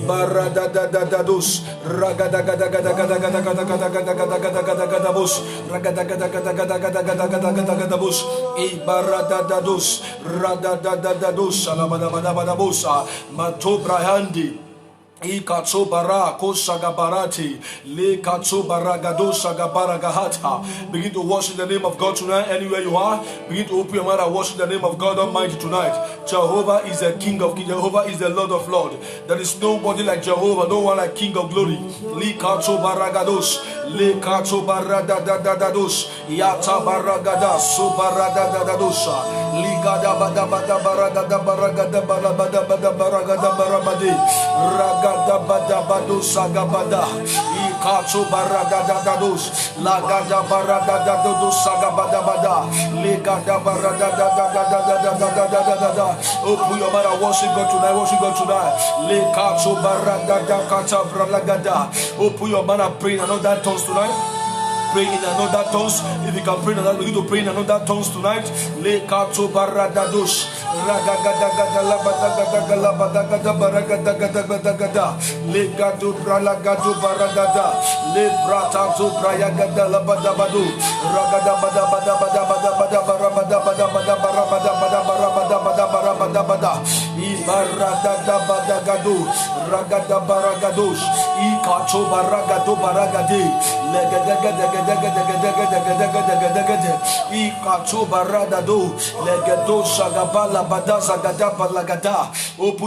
Ibaradadadados, ragadagadagadagadagadagadagadagadagadagadagadagadagadagadagadabos, ragadagadagadagadagadagadagadagadagadabos, Ibaradadados, radadadadados, alabadabadabosa, matobrahandi. Ikatso bara kosagabarati le katso baragado sagabaragahata. Begin to worship the name of God tonight. Anywhere you are, begin to open your mouth and worship the name of God Almighty tonight. Jehovah is the King of Kings. Jehovah is the Lord of Lords. There is nobody like Jehovah, no one like King of Glory. Le katso baragados, le katso baradadadados, yata baragada so baradadadadosa, ligada bada bada baragada baragada barabada bada baragada barabade raga. Bada sagabada ikacho barada dados lagada barada dados sagabada bada legada barada da. Open your mouth and worship God tonight. Worship God tonight. Lekacho barada da kata bralagada. Open your mouth and pray in another tongues tonight. Pray in another tongues. If you can pray in another, begin to pray in another tongues tonight. Lekacho barada dos. Ragadagadagalabadagadagada legado bralagado baragada le bratazo brayagada labadabadu ragada bada bada bada bada bada barabada bada bada barabada bada barabada bada barabada bada ibarada badagado ragada baragados ikacho baragado baragade legadagadagadagadagadagadagadagadagadagade ikacho baradado legado sagabala. Open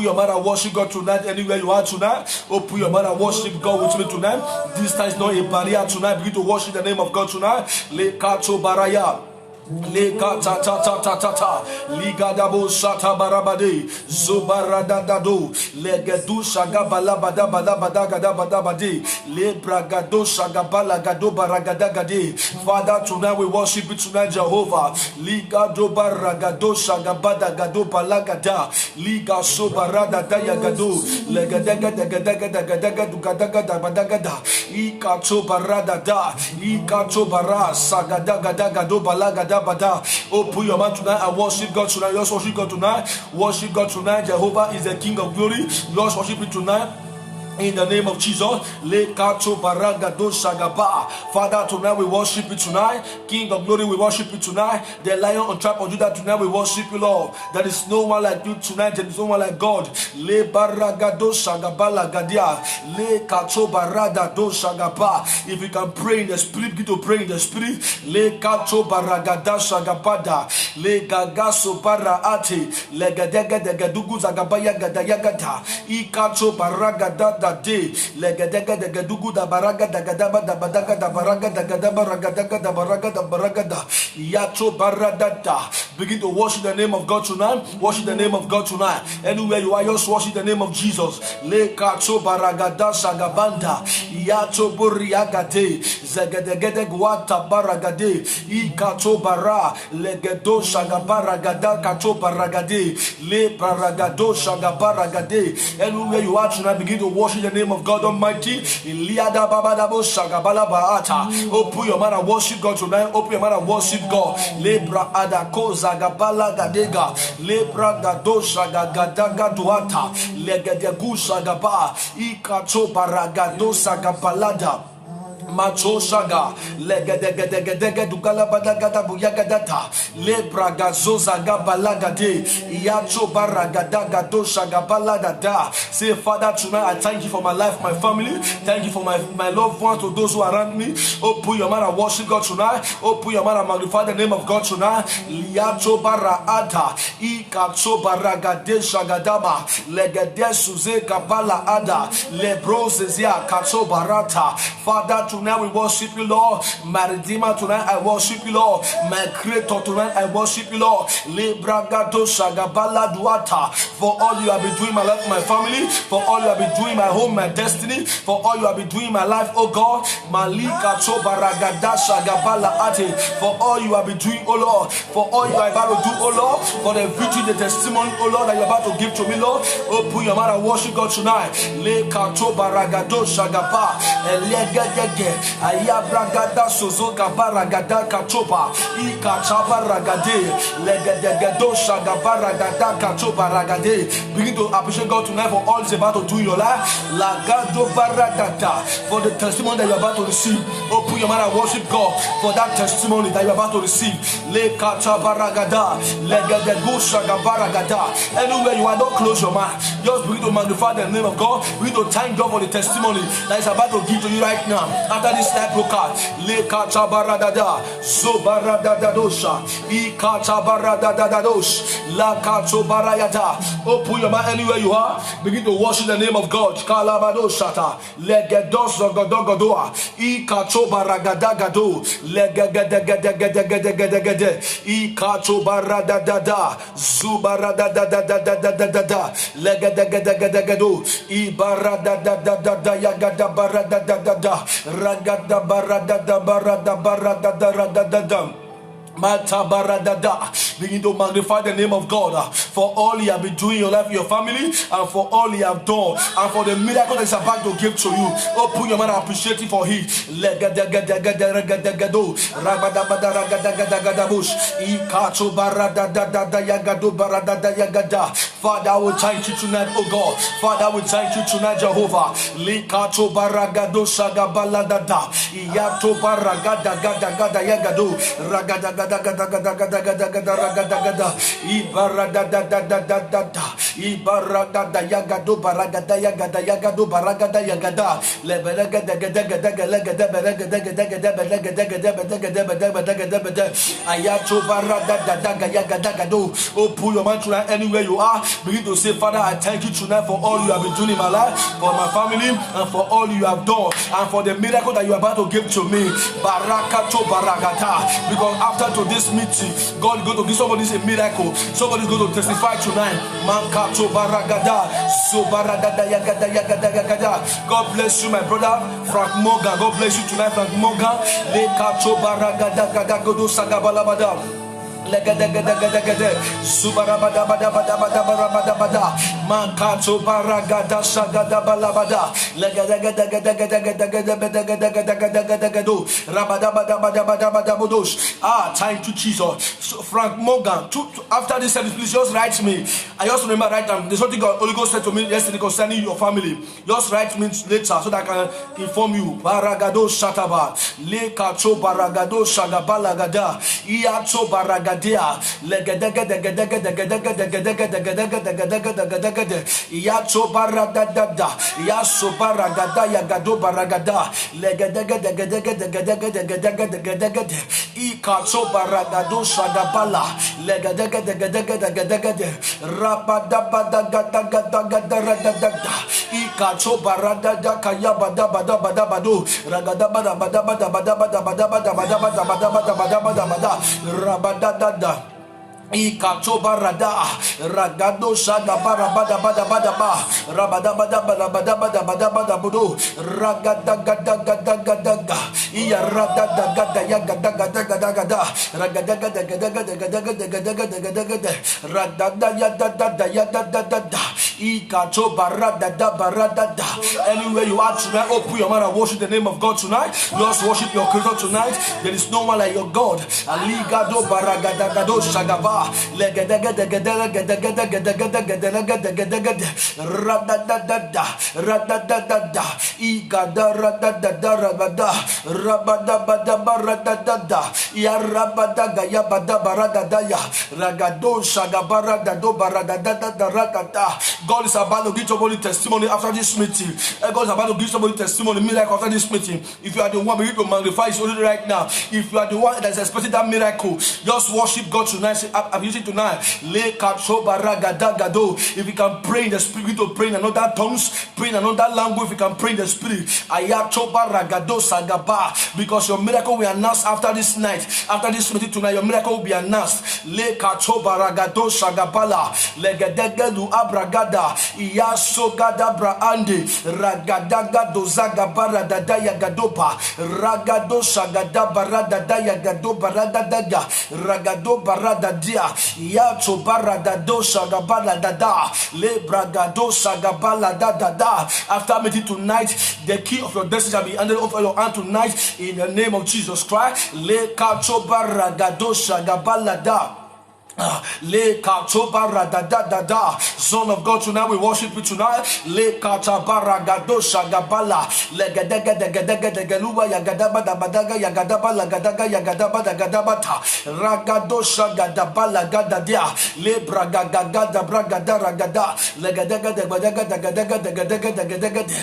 your mouth and worship God tonight. Anywhere you are tonight, open your mouth and worship God with me tonight. This time is not a barrier tonight. Begin to worship the name of God tonight. Le kacho baraya. Lega ta ta ta ta ta ta. Liga da bo shata barabade. Zubarada da do. Legedu shaga bala bada bada bada gada bada bade. Le bragado shaga bala gado baragada gade. Father, tonight we worship you tonight, Jehovah. Liga do baragado shaga bada gado balagada. Liga so barada daya gado. Legadega dega dega dega dega dega dega dega dega. Ika to barada da. Ika to bara sagada gada gado balagada. Open your mouth tonight and worship God tonight. Let's worship God tonight. Worship God tonight. Jehovah is the King of glory. Let's worship Him tonight. In the name of Jesus, Father, tonight we worship you tonight. King of glory, we worship you tonight. The Lion on tribe of Judah, tonight we worship you, Lord. There is no one like you tonight. There is no one like God. If you can pray in the spirit, begin to pray in the spirit. Day legadega de gadugu da baraga da gadaba da badaga da baraga da gadaba ragadaga da baraga da baragada yato baradada. Begin to worship the name of God tonight. Worship the name of God tonight. Anywhere you are, just worship the name of Jesus. Le kato baragada sagabanda yato buriagade zagadegede guata baragade I kato bara legedo sagabaragada kato baragade le baragado sagabaragade. Anywhere you are tonight, begin to worship the name of God Almighty. Open your mouth and worship God tonight. Open your mouth and worship God. Lebra adako zagabala gadega. Lebra gado shagagadaga duata. Legedegu shagaba. Ikato baragado sagabalada. Macho shaga legedegedegedege dugala badagada buyagadata lebragazo zaga balagade yacho baragadaga do shaga balagada. Say, Father, tonight I thank you for my life, my family. Thank you for my loved ones, to those who are around me. Open your mouth and worship God tonight. Open your mouth and magnify the name of God tonight. Liacho barada ikacho baragade shagadama legede suze kabala ada lebrozezia kacho barata. Father, tonight we worship you, Lord. My Redeemer, tonight I worship you, Lord. My Creator, tonight I worship you, Lord. For all you have been doing in my life, my family. For all you have been doing in my home, my destiny. For all you have been doing in my life, oh God. For all you have been doing, oh Lord. For all you are about to do, oh Lord. For the victory, the testimony, oh Lord, that you are about to give to me, Lord. Open your mouth and worship God tonight. Ayabragada suzuka baragada kachopa ikachaba ragade legedegedo shagabaragada kachopa ragade. Begin to appreciate God tonight for all He's about to do in your life. Lagado baragada, for the testimony that you're about to receive. Open your mouth and worship God for that testimony that you're about to receive. Le kachabaragada legedego shagabaragada. Anywhere you are, don't close your mouth. Just begin to magnify the name of God. Begin to thank God for the testimony that is about to give to you right now. After this life look at leka chabaradada zobaradada dosha ika chabaradada dosh la kachobarayada. Open your mouth anywhere you are. Begin to worship the name of God. Kalabadoshata legedos godogodoa ika chobaragada legegedegedegedegedegede ika chobaradada zubaradada legedegedegedo ibaradada yagada baradada ragada barada barada barada radada. Begin to magnify the name of God for all He has been doing in your life, your family, and for all He has done, and for the miracle that is about to give to you. Open your mouth and appreciate Him for it. Father, I will thank you tonight, oh God. Father, I will thank you tonight, Jehovah. Ibaragada yagado baragada yagada yagado baragada yagada lebelegada gada gada belegada ayato barada daga yagada gado. Oh, pull your mind tonight anywhere you are. Begin to say, Father, I thank you tonight for all you have been doing in my life, for my family, and for all you have done, and for the miracle that you are about to give to me. Barakato baragata. Because after today's meeting, God is going to give somebody a miracle. Somebody is going to testify tonight. Mankato baragada. So baragada yagada yagada yagada. God bless you, my brother Frank Morgan. God bless you tonight, Frank Morgan. Lekato baragada gada godo sagabalabada. Subarabada Mankato baragada sagada balabada thank you, Jesus. So Frank Morgan, after this service, please just write me. I also remember right now, there's something God Holy Ghost said to me yesterday concerning your family. Just write me later so that I can inform you. Baragado Shataba, Lekato baragado shagabalagada, Iato baragada. Yacho baragada, Yaso baragada, Yagado baragada, Ikacho baragado shagabala, Rabadabada, Ikacho baragada, Kayabadabadabadabado, Ragadabadabadabadabadabadabadabadabadabadabadabada, Rabadada. Ikatoba rada ragado shaga bara bada bada bada ba rabada bada bada bada bada bada bada budo ragada gada gada gada ga iya rada da gada ya gada gada gada gada ragada gada gada gada gada gada gada gada gada gada rada da ya da da da ya da da da da ikatoba rada da barada da. Anywhere you are tonight, open your mouth and worship the name of God tonight. Just worship your Creator tonight. There is no one like your God. Aligado baragada gado shagaba. God is about to give somebody testimony after this meeting. God is about to give somebody testimony, miracle after this meeting. If you are the one, we need to magnify His only right now. If you are the one that is expecting that miracle, just worship God tonight. I'm using tonight. If you can pray in the spirit, to pray in another tongues, pray in another language. If you can pray in the spirit, because your miracle will announce after this night, after this meeting tonight. Your miracle will be announced. Abragada, Iyasogada Braande, Ragadaga Zagabara Dadaya Gadopa, Ragado Sagada Barada Daya Gado Barada Daga, Ragado Barada Dia, Yato Barada Dosa Gabala Dada, Le Bragado Sagabala Dada. After meeting tonight, the key of your destiny shall be handed over your hand tonight in the name of Jesus Christ. Le Kato Baragado Sagabala Da. Le katobara da da da da. Son of God, tonight we worship you tonight. Le katabara gado shagabala. Le gadega de gadega de galuba yagadaba da badaga yagadaba la gadaga yagadaba da gadabata. Ragado shagadabala gadadia. Le braga gada braga da ragada. Le gadega de badaga da gadega de gadega de gadega de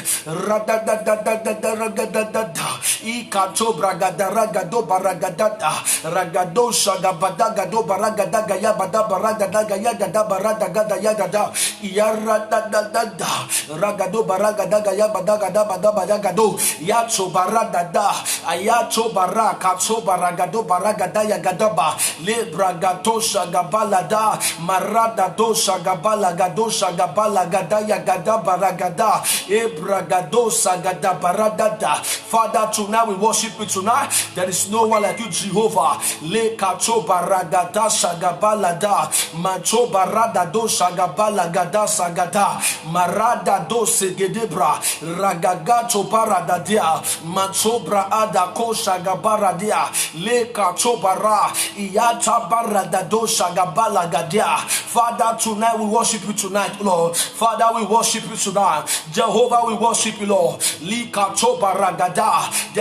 rada da da da da da ragada da da. I katobra gada ragado baragadata. Ragado shagabada gado baragadaga. Bada barada daga yaga da barada gada yaga da yara da da da da ragado baraga daga ya badaga da bada badaga do yacho barada da ayacho baraka so baragado baraga da yaga da ba le bragato shagabala da marada do shagabala gado shagabala gada yaga da baragada e bragado sagada barada da. Father, tonight we worship you tonight. There is no one like you, Jehovah. Le kacho baragada shagabala da macho barada do shagabala gada sagada marada do segedebra ragagato barada dia macho braada ko shagabara dia le kacho bara iyata barada do shagabala gadia. Father, tonight we worship you tonight, Lord. Father, we worship you tonight. Jehovah, we worship you, Lord. Li kacho baragada.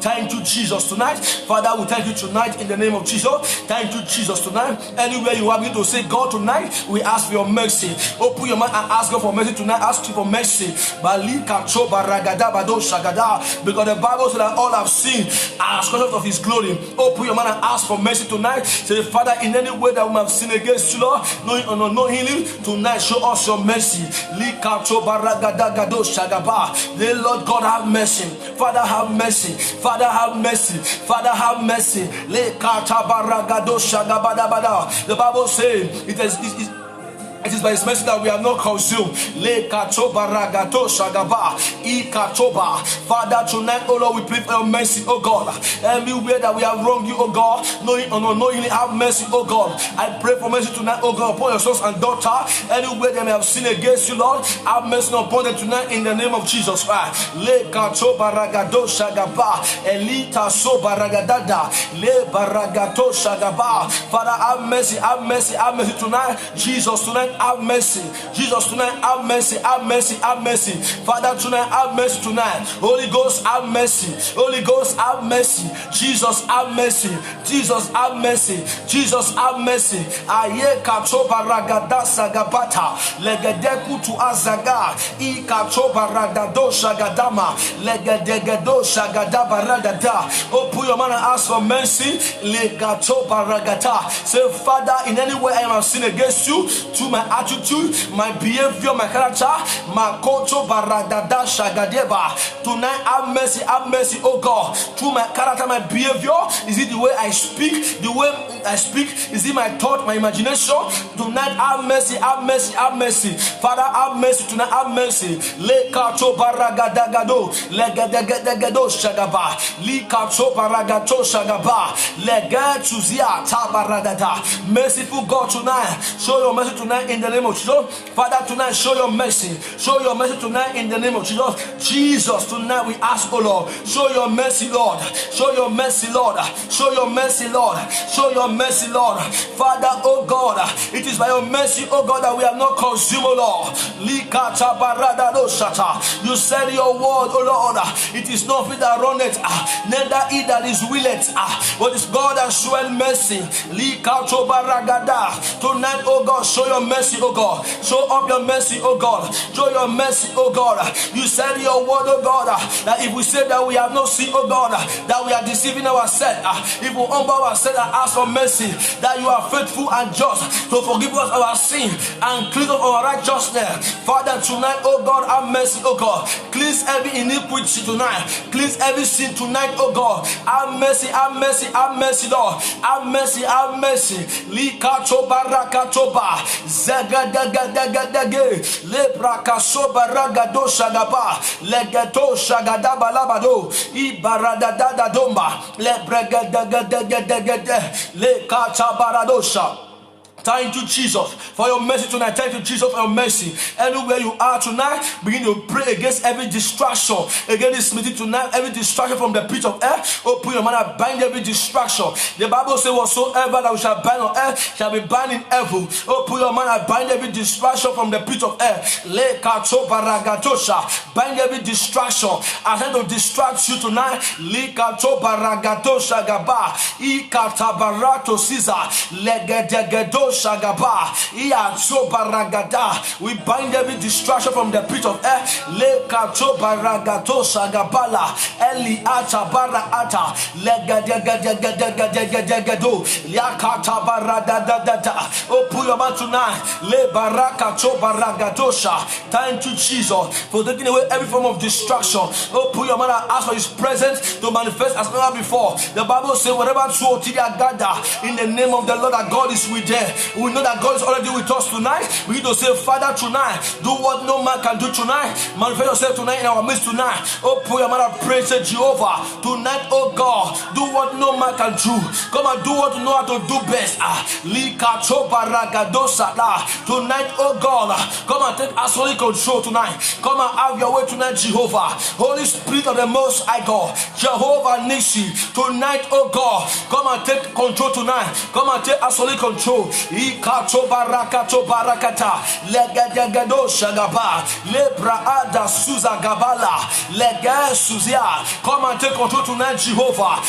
Thank you, Jesus, tonight. Father, we thank you tonight in the name of Jesus. Thank you, Jesus, tonight. Anywhere you are, to say, God, tonight we ask for your mercy. Open your mouth and ask God for mercy tonight. Ask you for mercy. Because the Bible says that all have sinned are conscious of his glory. Open your mouth and ask for mercy tonight. Say, Father, in any way that we have sinned against you, Lord, knowing or not knowingly, tonight show us your mercy. The Lord God have mercy. Father have mercy. Father have mercy. Father have mercy. The Bible says it is by his mercy that we are not consumed. Father, tonight, oh Lord, we pray for your mercy, oh God. Everywhere that we have wronged you, oh God, knowing or not knowingly, have mercy, oh God. I pray for mercy tonight, oh God, upon your sons and daughters. Anywhere they may have sinned against you, Lord, have mercy upon them tonight in the name of Jesus Christ. Father, have mercy, have mercy, have mercy tonight. Jesus, tonight, have mercy. Jesus, tonight, have mercy, have mercy, have mercy. Father, tonight, have mercy tonight. Holy Ghost, have mercy. Holy Ghost, have mercy. Jesus, have mercy. Jesus, have mercy. Jesus, have mercy. Aye kachoba ragada sagabata legedeku tu azaga I kachoba ragado shagadama legedegedo shagadaba ragada. Open your mouth and ask for mercy. Legachoba ragata. Say, Father, in any way I have sinned against you, to my attitude, my behavior, my character, my koto baradada shagadeba. Tonight, have mercy, oh God. Through my character, my behavior, is it the way I speak? The way I speak, is it my thought, my imagination? Tonight, have mercy, have mercy, have mercy. Father, have mercy tonight, have mercy. Le kato baragadagado, legedegedegado shagaba, li kato baragato shagaba, legetuzia tabaradada. Merciful God, tonight, show your mercy tonight in the name of Jesus. Father, tonight, show your mercy. Show your mercy tonight in the name of Jesus. Jesus, tonight we ask, oh Lord, show your mercy, Lord. Show your mercy, Lord. Show your mercy, Lord. Show your mercy, Lord. Father, oh God, it is by your mercy, oh God, that we are not consumed, oh Lord. You said your word, oh Lord, it is not he that runneth, neither he that is willeth, but it's God that showeth mercy. Tonight, oh God, show your mercy, oh God. Show up your mercy, oh God. Show your mercy, oh God. You said in your word, oh God, that if we say that we have no sin, oh God, that we are deceiving ourselves. If we humble ourselves and ask for mercy, that you are faithful and just to forgive us our sin and cleanse us our righteousness. Father, tonight, oh God, have mercy, oh God. Cleanse every iniquity tonight. Cleanse every sin tonight, oh God. Have mercy, have mercy, have mercy, Lord. Have mercy, have mercy. Likatoba rakatoba zagadagadagade lebrakasoba ragado shagaba legato shagadaba labado ibaradadada domba lebregadagadagadagade lekatabaradosha. Thank you, Jesus, for your mercy tonight. Thank you, Jesus, for your mercy. Anywhere you are tonight, begin to pray against every distraction. Against this meeting tonight, every distraction from the pit of air. Open your mouth and bind every distraction. The Bible says, whatsoever that we shall bind on earth shall be bound in heaven. Open your mouth and bind every distraction from the pit of air. Bind every distraction. I try to distract you tonight. Shagaba, we bind every distraction from the pit of air. Le kato baragato shagabala, Eli ata bara ata, legadegado, yakata barada. Open your mouth tonight. Le barakato baragatosha. Thank you, Jesus, for taking away every form of distraction. Open your mouth and ask for His presence to manifest as never before. The Bible says, whatever two or three are gathered in the name of the Lord, that God is with them. We know that God is already with us tonight. We need to say, Father, tonight, do what no man can do tonight. Manifest yourself tonight in our midst tonight. Open your mouth and pray, say, say, Jehovah, tonight, oh God, do what no man can do. Come and do what you know how to do best. Tonight, oh God, come and take absolute control tonight. Come and have your way tonight, Jehovah. Holy Spirit of the Most High God, Jehovah Nisi, tonight, oh God, come and take control tonight. Come and take absolute control. Come and take control tonight, Jehovah.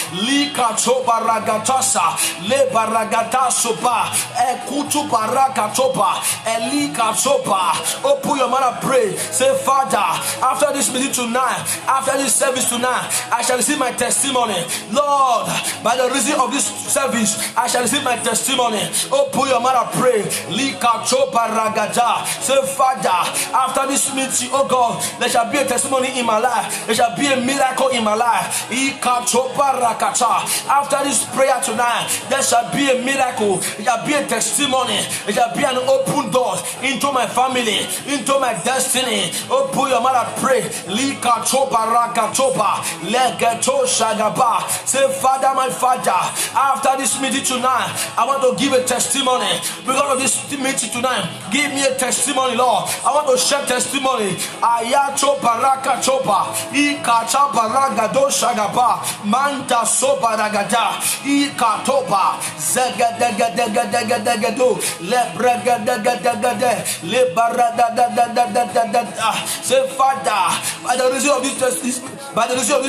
Le baragata sopa, ekutu baraka topa, elika sopa. Open your mouth and pray. Say, Father, after this meeting tonight, after this service tonight, I shall receive my testimony. Lord, by the reason of this service, I shall receive my testimony. Open your mouth and pray. Lika topa ragata. Say, Father, after this meeting, oh God, there shall be a testimony in my life. There shall be a miracle in my life. Ika topa rakata. After this prayer tonight, there shall be a miracle. There shall be a testimony. There shall be an open door into my family, into my destiny. Open your mouth and pray. Lika topa rakatopa, legeto shagaba. Say, Father, my Father, after this meeting tonight, I want to give a testimony. Because of this meeting tonight, give me a testimony, Lord. I want to share testimony. Ayato baraka topa, ikata baragado shagaba, manta sopa ragada, ikatopa, zegadegado, lebregadegade, lebaradadadadadada. Say, Father, by the reason of this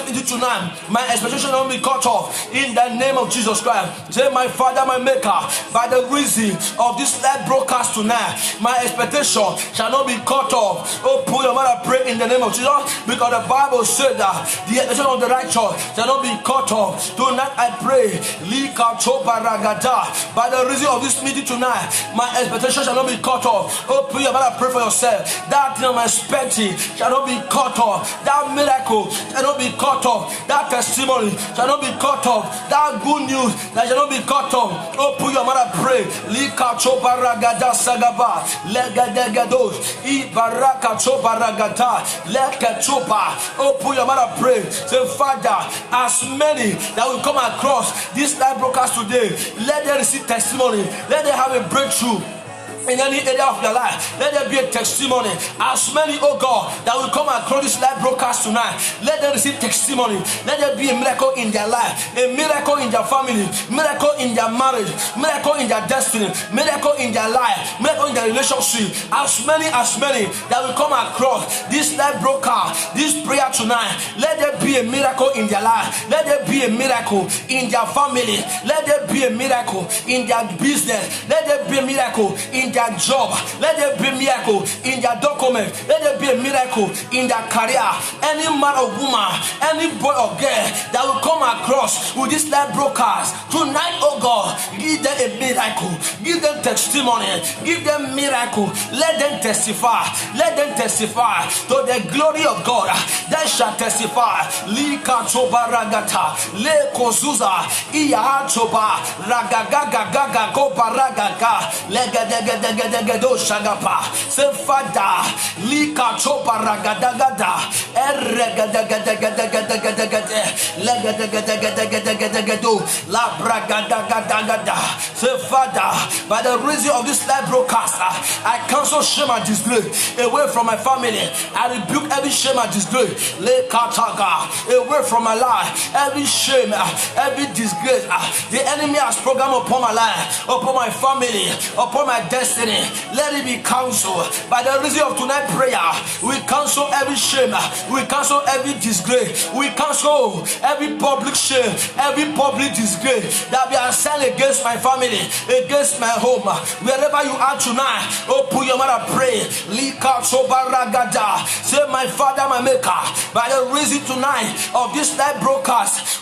meeting tonight, my expectation will be cut off in the name of Jesus Christ. Say, my Father, my Maker, by the reason of this live broadcast tonight, my expectation shall not be cut off. Oh, put your mouth and pray in the name of Jesus, because the Bible said that the expectation of the righteous shall not be cut off. Tonight I pray, by the reason of this meeting tonight, my expectation shall not be cut off. Oh, put your mouth and pray for yourself. That thing I'm expecting shall not be cut off. That miracle shall not be cut off. That testimony shall not be cut off. That good news that shall not be cut off. Oh, put your mouth and pray. Oh, put your mouth and pray. Say, Father, as many that will come across this live broadcast today, let them receive testimony. Let them have a breakthrough in any area of your life. Let there be a testimony. As many, oh God, that will come across this live broadcast tonight, let them receive testimony. Let there be a miracle in their life, a miracle in their family, miracle in their marriage, miracle in their destiny, miracle in their life, miracle in their relationship. As many that will come across this live broadcast, this prayer tonight, let there be a miracle in their life. Let there be a miracle in their family. Let there be a miracle in their business. Let there be a miracle in their job. Let there be a miracle in their document. Let there be a miracle in their career. Any man or woman, any boy or girl that will come across with this live broadcast tonight, oh God, give them a miracle. Give them testimony. Give them miracle. Let them testify. Let them testify to the glory of God. They shall testify. Lika choba ragata, le kozuza, iya choba, ragagaga go paragaga, lega shagapa. Say, Father, lika chopa ragadagada, la bragadagada. Say, Father, by the reason of this live broadcast, I cancel shame and disgrace away from my family. I rebuke every shame and disgrace. Le kataga away from my life. Every shame, every disgrace the enemy has programmed upon my life, upon my family, upon my destiny. Let it be cancelled. By the reason of tonight's prayer, we cancel every shame, we cancel every disgrace, we cancel every public shame, every public disgrace that be assigned against my family, against my home. Wherever you are tonight, open your mouth and pray. Lika sobaragada. Say, my Father, my Maker, by the reason tonight of this live broadcast,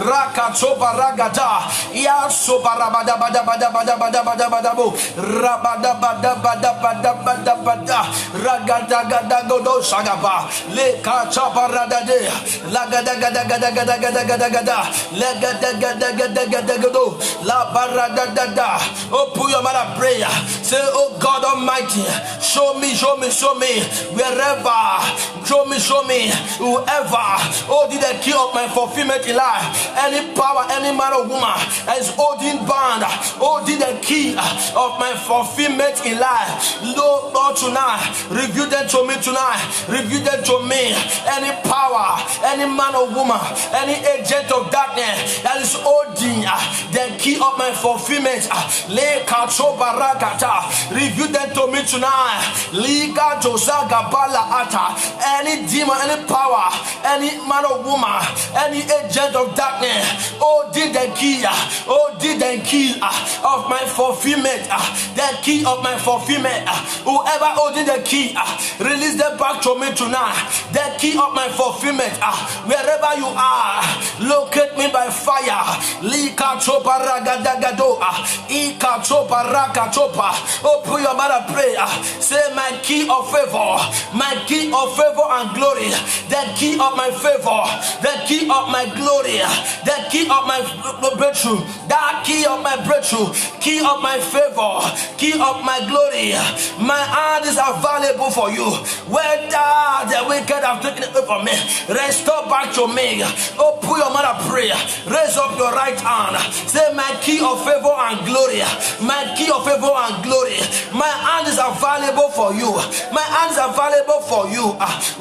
Rakatoba ragada. Yasoba rabada bada bada bada bada bada bada bo. Rabada bada bada bada bada bada. Ragada gada godo sagaba. Le kachaba radade. Lagada gada gada gada gada gada gada. Legada gada gada gada gado. La barada dada. Open your mouth and prayer. Say, oh God Almighty, show me, show me, show me. Wherever, show me, whoever, oh, did the key of my fulfillment in life. Any power, any man or woman is holding bound, oh, did the key of my fulfillment in life. Lord, tonight, reveal them to me tonight. Reveal them to me. Any power, any man or woman, any agent of darkness that is holding the key of my fulfillment. Reveal them to me tonight. Liga Josaga Bala Ata. Any demon, any power, any man or woman, any agent of darkness, oh, did the key, oh, did the key of my fulfillment, the key of my fulfillment. Whoever holding the key, release them back to me tonight. The key of my fulfillment, wherever you are, locate me by fire. Lika Chopa Ragadagado, Ika Chopa Rakatopa. Open your mouth and pray. Say, my key of favor, my key of favor and glory, the key of my favor, the key of my glory, the key of my breakthrough, that key of my breakthrough, key of my favor, key of my glory. My hand is available for you. Whether the wicked have taken it away from me, restore back to me. Open your mouth and pray. Raise up your right hand. Say, my key of favor and glory, my key of favor and glory. My hand is available for you. My hand is available for you.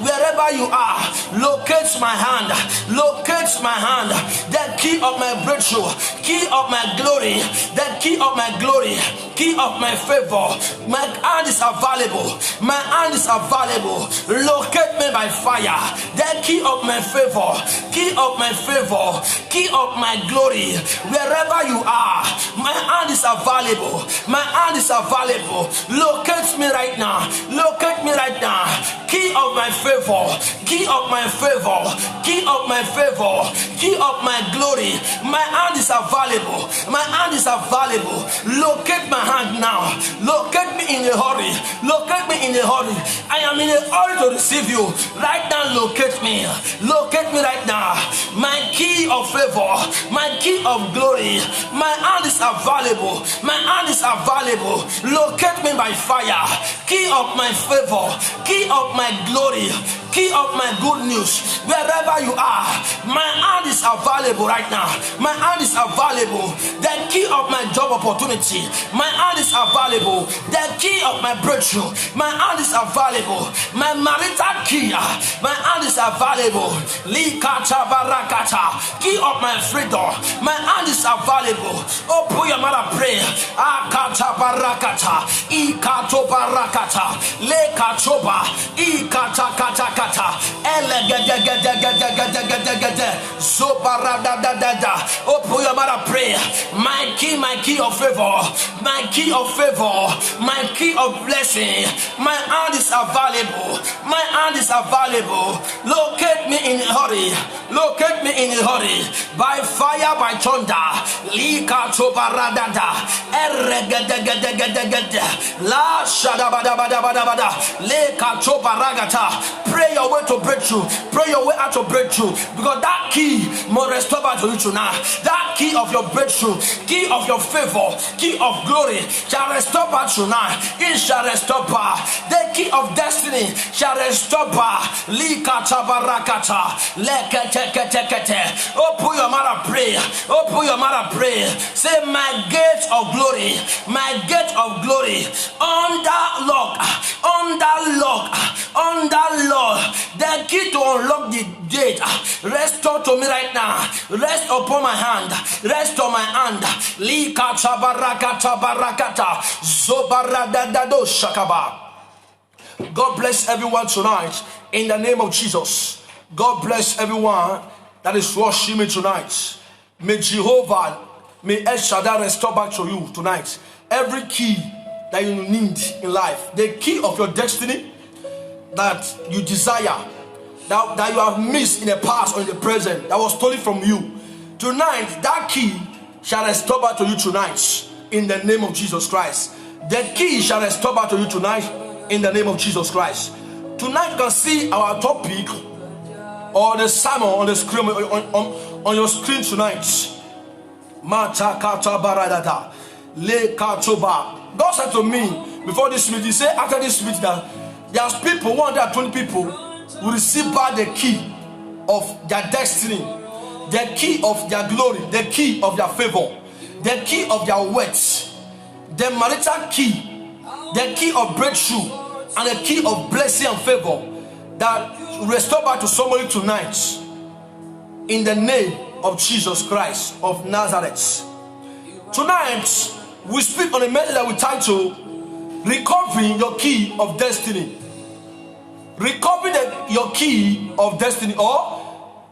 Wherever you are, locate my hand. Locate my hand. The key of my breakthrough, key of my glory, the key of my glory, key of my favor. My hand is available. My hand is available. Locate me by fire. The key of my favor, key of my favor, key of my glory. Wherever you are, my hand is available. My hand is available. Locate me right now. Locate me right now. Key of my favor, key of my favor, key of my favor, key of my glory. My hand is available. My hand is available. Locate my hand now. Locate me in a hurry. Locate me in a hurry. I am in a hurry to receive you. Right now, locate me. Locate me right now. My key of favor, my key of glory. My hand is available. My hand is available. Locate me by fire. Key of my favor, key of my glory, key of my good news. Wherever you are, my hand is available right now. My hand is available. The key of my job opportunity, my hand is available. The key of my breakthrough, my hand is available. My marital key, my hand is available. Likata barakata, key of my freedom, my hand is available. Open your mouth and pray. Akata barakata, ikato barakata, lekatoba, ikata kata kata, elegedegedegedegedegede, zobaradadadada. Open your mouth and pray. My key of favor, my key of favor, my key of blessing. My hand is available. My hand is available. Locate me in a hurry. Locate me in a hurry. By fire, by thunder. Likato baradada. Eregedegedegedegede. La shadabadabadabada. Lekato baragata. Pray your way to breakthrough. Pray your way out to breakthrough. Because that key must restore back to you tonight. That key of your breakthrough, key of your favor, key of glory shall restore back tonight. It shall restore back. The key of destiny shall restore back. Likata barakata. Leketekete. Open your mouth and pray. Open your mouth and pray. Say, my gate of glory, my gate of glory, under lock, under lock, under lock. The key to unlock the gate, restore to me right now. Rest upon my hand. Rest on my hand. Likata barakata barakata. Zobaradadado shakaba. God bless everyone tonight in the name of Jesus. God bless everyone that is worshiping me tonight. May Jehovah, may El Shaddai restore back to you tonight every key that you need in life. The key of your destiny that you desire, that you have missed in the past or in the present, that was stolen from you. Tonight, that key shall restore back to you tonight in the name of Jesus Christ. The key shall restore back to you tonight in the name of Jesus Christ. Tonight you can see our topic or the sermon on the screen on your screen tonight. God said to me before this meeting, say after this meeting that there's people, 120 people will receive back the key of their destiny, the key of their glory, the key of their favor, the key of their words, the marital key, the key of breakthrough, and the key of blessing and favor that restore back to somebody tonight in the name of Jesus Christ of Nazareth. Tonight we speak on a message that we title Recovering Your Key of Destiny. Recovering your key of destiny, or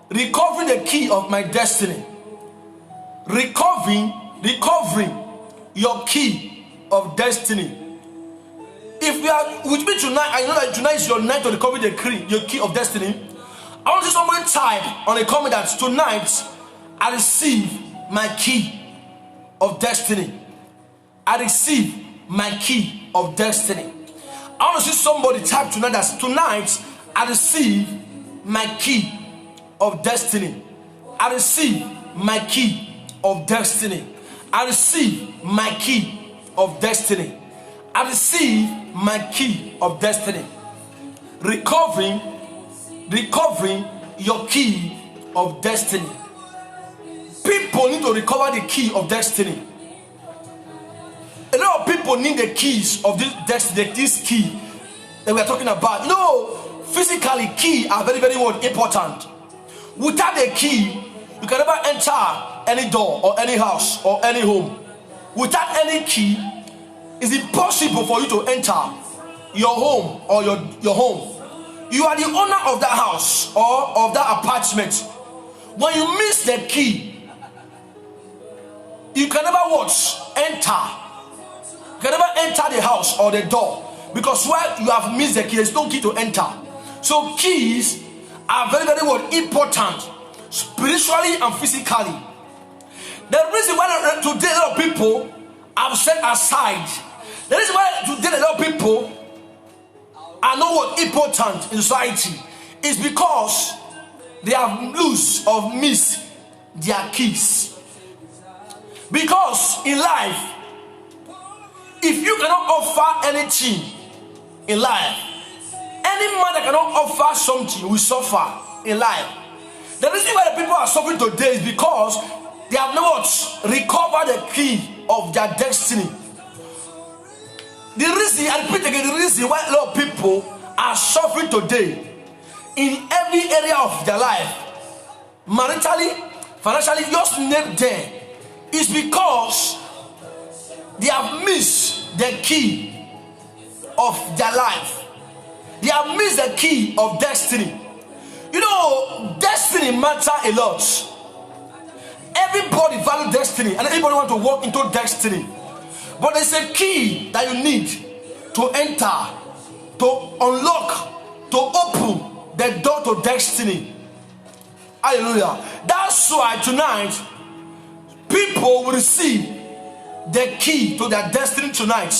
recovering the key of my destiny. Recovering your key of destiny. If you are with me tonight, I know that tonight is your night to recover your key of destiny. I want to see somebody type on a comment that tonight I receive my key of destiny. I receive my key of destiny. I want to see somebody type tonight that tonight I receive my key of destiny. I receive my key of destiny. I receive my key of destiny. I receive my key of destiny. Recovering your key of destiny. People need to recover the key of destiny. A lot of people need the keys of this destiny, this key that we are talking about. No, physically key are very, very important. Without the key, you can never enter any door or any house or any home. Without any key, it's impossible for you to enter your home or your home. You are the owner of that house or of that apartment. When you miss the key, you can never enter. You can never enter the house or the door, because while you have missed the key, there's no key to enter. So keys are very, very what? Important, spiritually and physically. The reason why today a lot of people have set aside, the reason why today a lot of people are not what? Important in society is because they have lost or missed their keys. Because in life, if you cannot offer anything in life, any man that cannot offer something will suffer in life. The reason why the people are suffering today is because they have not recovered the key of their destiny. The reason, I repeat again, the reason why a lot of people are suffering today in every area of their life, maritally, financially, just name them, is because they have missed the key of their life. They have missed the key of destiny. You know, destiny matters a lot. Everybody values destiny and everybody wants to walk into destiny. But there's a key that you need to enter, to unlock, to open the door to destiny. Hallelujah. That's why tonight, people will receive the key to their destiny tonight.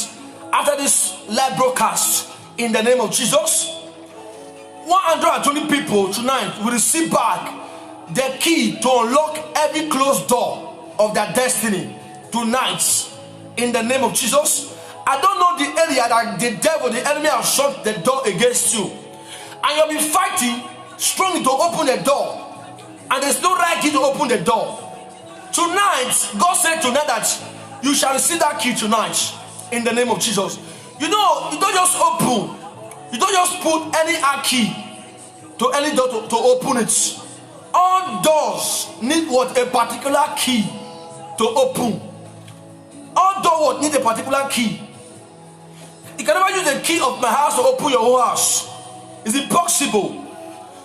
After this live broadcast, in the name of Jesus, 120 people tonight will receive back the key to unlock every closed door of their destiny tonight, in the name of Jesus. I don't know the area that the devil, the enemy, has shut the door against you, and you'll be fighting strongly to open the door, and there's no right key to open the door. Tonight, God said tonight that you shall receive that key tonight, in the name of Jesus. You know, you don't just open, you don't just put any key to any door to open it. All doors need what? A particular key to open. All doors need a particular key. You can never use the key of my house to open your own house. It's impossible.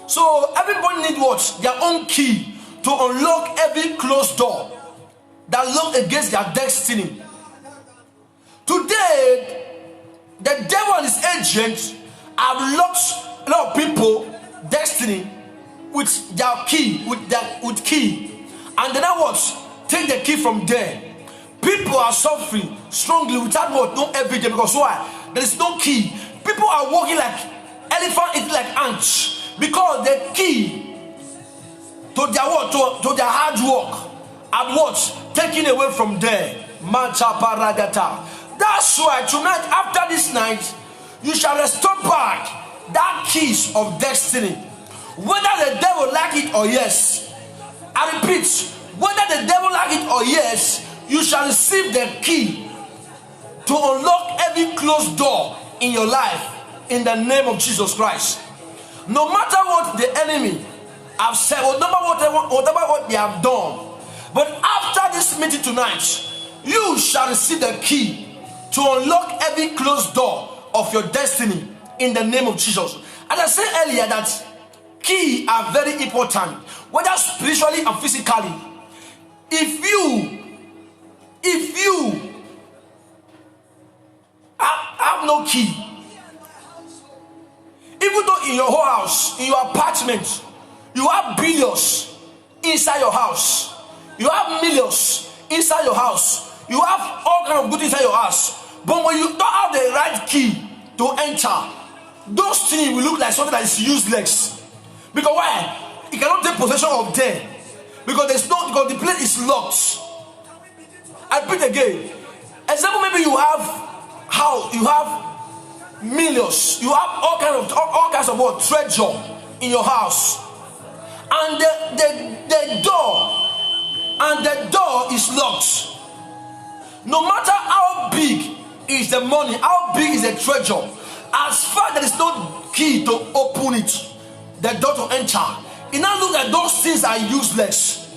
So everybody needs what? Their own key to unlock every closed door that lock against their destiny. Today, the devil and his agents have locked a lot of people destiny with their key, with key, and then what? Take the key from there. People are suffering strongly without what? No evidence. Because why? There is no key. People are walking like elephant, eating like ants, because the key to their what? To their hard work and what? Taken away from there. Mancha paragata. That's why tonight, after this night, you shall restore back that keys of destiny. Whether the devil like it or yes. I repeat, whether the devil like it or yes, you shall receive the key to unlock every closed door in your life, in the name of Jesus Christ. No matter what the enemy have said, whatever what they have done, but after this meeting tonight, you shall receive the key to unlock every closed door of your destiny, in the name of Jesus. As I said earlier, that keys are very important, whether spiritually and physically. If you have no key, even though in your whole house, in your apartment, you have billions inside your house, you have millions inside your house, you have all kinds of good inside your house, but when you don't have the right key to enter, those things will look like something that is useless. Because why? You cannot take possession of them, because the place is locked. I repeat again. Example, maybe you have house, you have millions, you have all kinds of what? Treasure in your house, and the door is locked. No matter how big is the money, how big is the treasure, as far as there is no key to open it, the door to enter, it now look like those things are useless.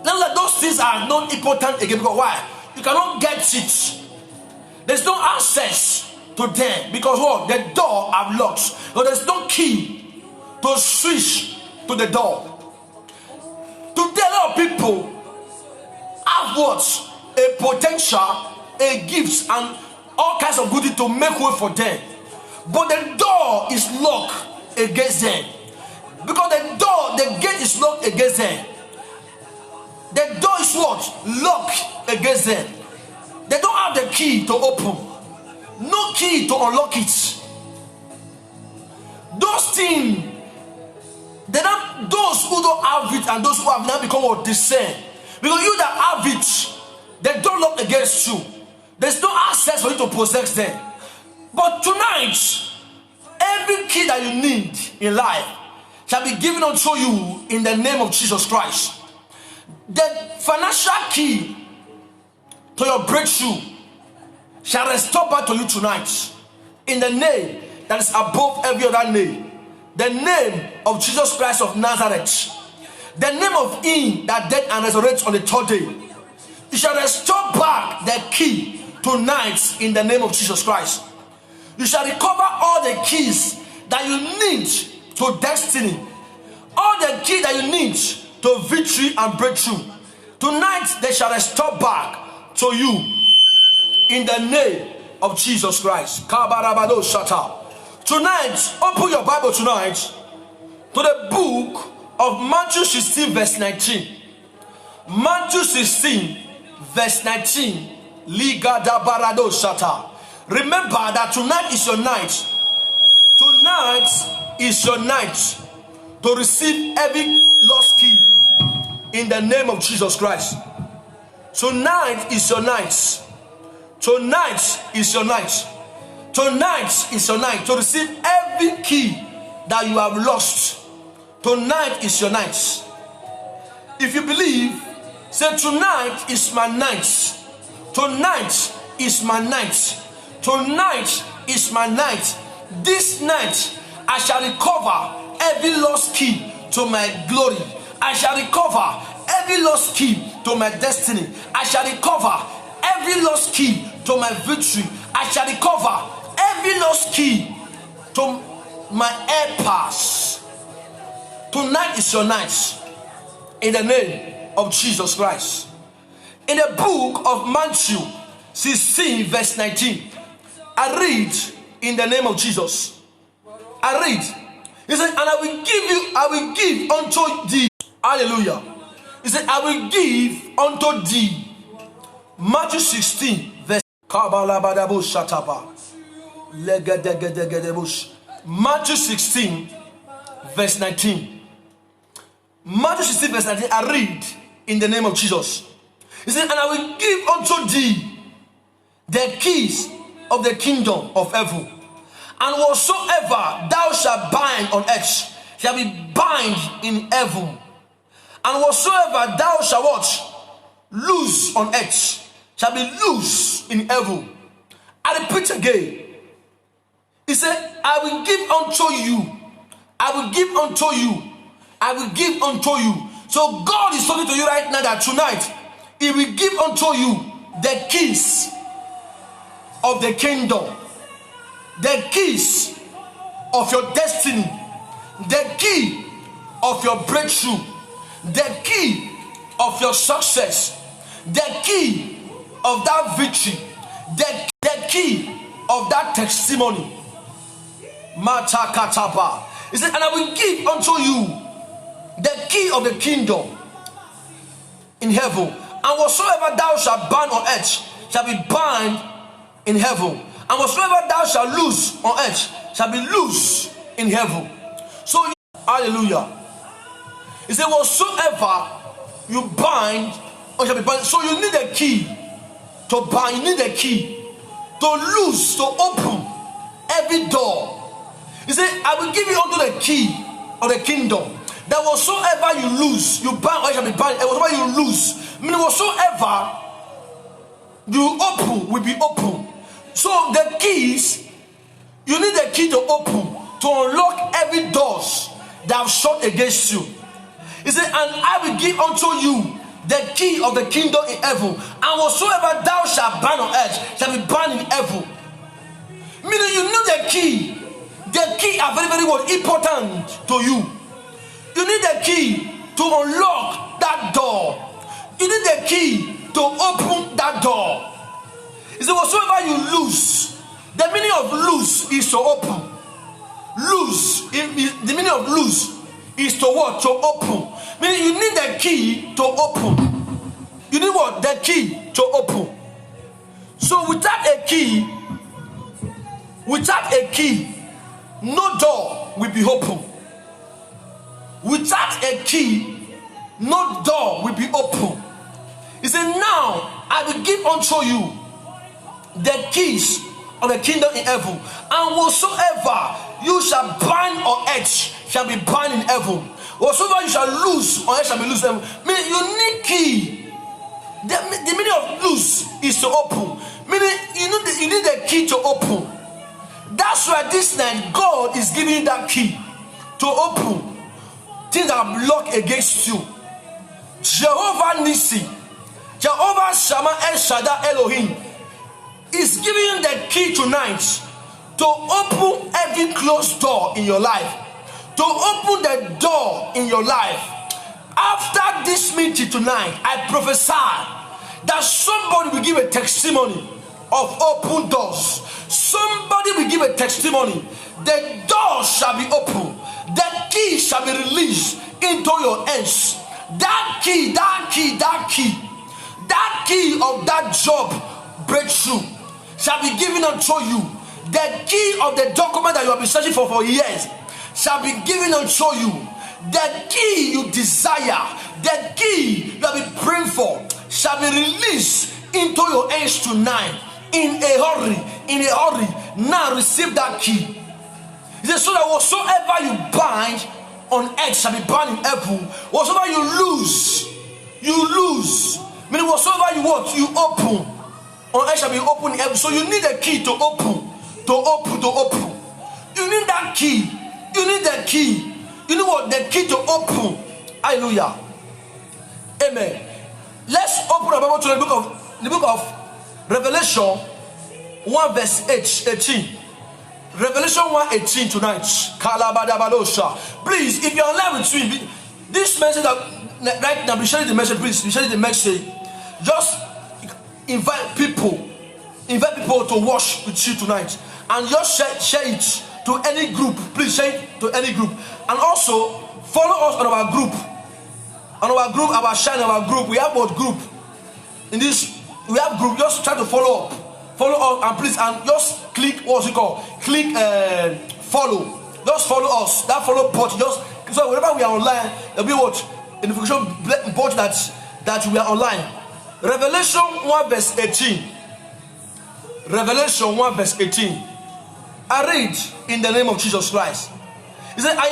Now like those things are not important again. Because why? You cannot get it. There's no access to them, because what? The door are locked. So there's no key to switch to the door. Today a lot of people have what? A potential, a gift, and all kinds of goodies to make way for them, but the door is locked against them. Because the gate is locked against them. The door is what? Locked against them. They don't have the key to open. No key to unlock it. Those things, those who don't have it and those who have now become what? Discern. Because you that have it, they don't lock against you. There's no access for you to possess them. But tonight, every key that you need in life shall be given unto you in the name of Jesus Christ. The financial key to your breakthrough shall restore back to you tonight in the name that is above every other name, the name of Jesus Christ of Nazareth, the name of him that died and resurrected on the third day. You shall restore back the key tonight in the name of Jesus Christ. You shall recover all the keys that you need to destiny, all the keys that you need to victory and breakthrough. Tonight they shall restore back to you in the name of Jesus Christ. Tonight, open your Bible tonight to the book of Matthew 16 verse 19. Matthew 16 verse 19. Remember that tonight is your night. Tonight is your night to receive every lost key in the name of Jesus Christ. Tonight is your night. Tonight is your night. Tonight is your night to receive every key that you have lost. Tonight is your night. If you believe, say, tonight is my night. Tonight is my night. Tonight is my night. This night I shall recover every lost key to my glory. I shall recover every lost key to my destiny. I shall recover every lost key to my victory. I shall recover every lost key to my air pass. Tonight is your night in the name of Jesus Christ. In the book of Matthew 16 verse 19, I read in the name of Jesus. I read. He said, and I will give unto thee. Hallelujah. He said, I will give unto thee. Matthew 16 verse Matthew 16 verse 19. Matthew 16 verse 19, I read in the name of Jesus. He said, and I will give unto thee the keys of the kingdom of heaven. And whatsoever thou shalt bind on earth shall be bind in heaven. And whatsoever thou shalt what? Loose on earth shall be loose in heaven. I repeat again. He said, I will give unto you. I will give unto you. I will give unto you. So God is talking to you right now that tonight He will give unto you the keys of the kingdom, the keys of your destiny, the key of your breakthrough, the key of your success, the key of that victory, the key of that testimony. Mata kataba. He said, and I will give unto you the key of the kingdom in heaven. And whatsoever thou shalt bind on earth shall be bound in heaven. And whatsoever thou shalt loose on earth shall be loose in heaven. So, hallelujah. He said, whatsoever you bind or shall be bound. So you need a key to bind. You need a key to loose, to open every door. He said, I will give you unto the key of the kingdom. That whatsoever you lose, you bind or shall be bound. And whatsoever you lose, meaning whatsoever you open will be open. So the keys, you need the key to open, to unlock every doors that have shut against you. He said, and I will give unto you the key of the kingdom in heaven. And whatsoever thou shalt bind on earth shall be bound in heaven. Meaning you need the key. The key are very, very important to you. You need the key to unlock that door. You need the key to open that door. He said, whatsoever you lose, the meaning of lose is to open. Lose, the meaning of lose is to what? To open. Meaning you need the key to open. You need what? The key to open. So without a key, no door will be open. Without a key, no door will be open. He said, now I will give unto you the keys of the kingdom in heaven, and whatsoever you shall bind on earth shall be bound in heaven. Whatsoever you shall loose on earth shall be loosed in heaven. Meaning you need key. The meaning of loose is to open. Meaning you need the key to open. That's why this night God is giving you that key to open things that are blocked against you. Jehovah Nissi, Jehovah Shammah El Shaddai Elohim is giving you the key tonight to open every closed door in your life, to open the door in your life. After this meeting tonight, I prophesy that somebody will give a testimony of open doors. Somebody will give a testimony. The door shall be open. The key shall be released into your hands. That key of that job breakthrough shall be given unto you. The key of the document that you have been searching for years shall be given unto you. The key you desire, the key you have been praying for shall be released into your hands tonight. In a hurry. Now receive that key. He says, so that whatsoever you bind on earth shall be bound in heaven. Whatsoever you lose. Meaning whatsoever you want, you open. On earth shall be open in heaven. So you need a key to open. You need that key. You need the key. You know what? The key to open. Hallelujah. Amen. Let's open our Bible to the book of Revelation 1 verse 18. Revelation 1:18 tonight. Please, if you're online with me, this message that right now, be sharing the message, please. Be sharing the message. Just invite people to worship with you tonight, and just share it to any group. Please share it to any group, and also follow us on our group. Our group. We have what group? In this, we have group. Just try to follow us, and please, and just click what's it called? Click follow. Just follow us. That follow button. Just so whenever we are online, there'll be what a notification button that we are online. Revelation 1 verse 18. Revelation 1 verse 18. I read in the name of Jesus Christ. He said, I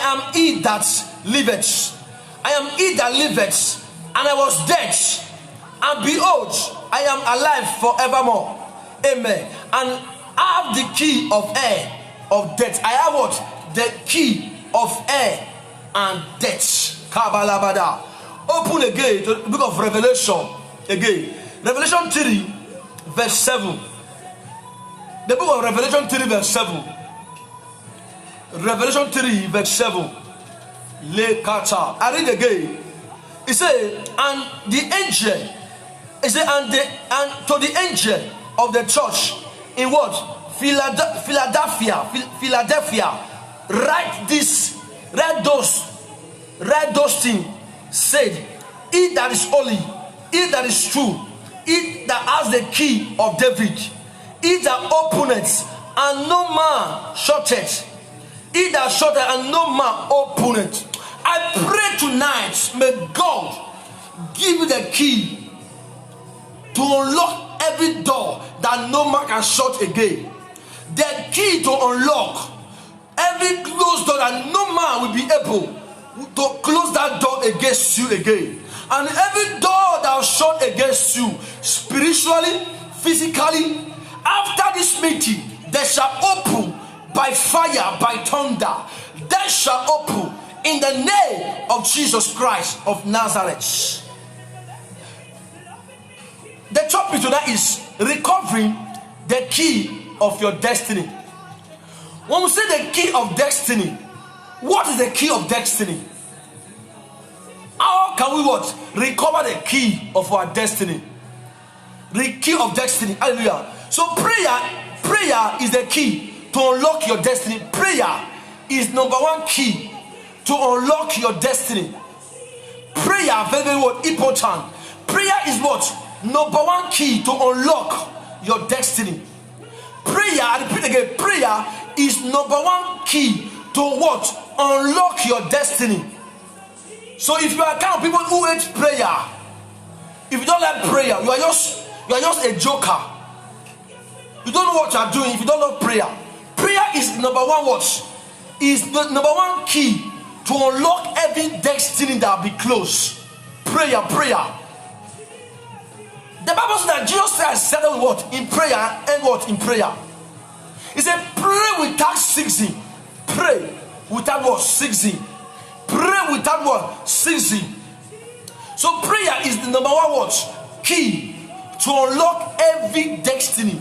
am he that liveth. I am he that liveth, and I was dead, and behold, I am alive forevermore. Amen. And I have the key of air, of death. I have what? The key of air and death. Kabalabada. Open again to the book of Revelation. Again. Revelation 3, verse 7. The book of Revelation 3, verse 7. Revelation 3, verse 7. I read again. It says, and the angel, it says, and to the angel of the church in what? Philadelphia, write those things, said, he that is holy, he that is true, he that has the key of David, he that openeth and no man shutteth, he that shutteth and no man openeth. I pray tonight, may God give you the key to unlock every door that no man can shut again. The key to unlock every closed door that no man will be able to close that door against you again. And every door that was shut against you, spiritually, physically, after this meeting, they shall open by fire, by thunder. They shall open in the name of Jesus Christ of Nazareth. The topic tonight is recovering the key of your destiny. When we say the key of destiny, what is the key of destiny? How can we what? Recover the key of our destiny. The key of destiny. Hallelujah. So prayer is the key to unlock your destiny. Prayer is number one key to unlock your destiny. Prayer, very, very what? Important. Prayer is what? Number one key to unlock your destiny. Prayer, I repeat again, prayer is number one key to what? Unlock your destiny. So if you are kind of people who hate prayer, if you don't like prayer, you are just a joker. You don't know what you are doing if you don't love prayer. Prayer is number one what? Is the number one key to unlock every destiny that will be closed. Prayer. The Bible says that Jesus Christ said what? In prayer and what? In prayer. He said, pray without ceasing. Pray without what? Ceasing. Pray without what? Ceasing. So prayer is the number one what? Key to unlock every destiny.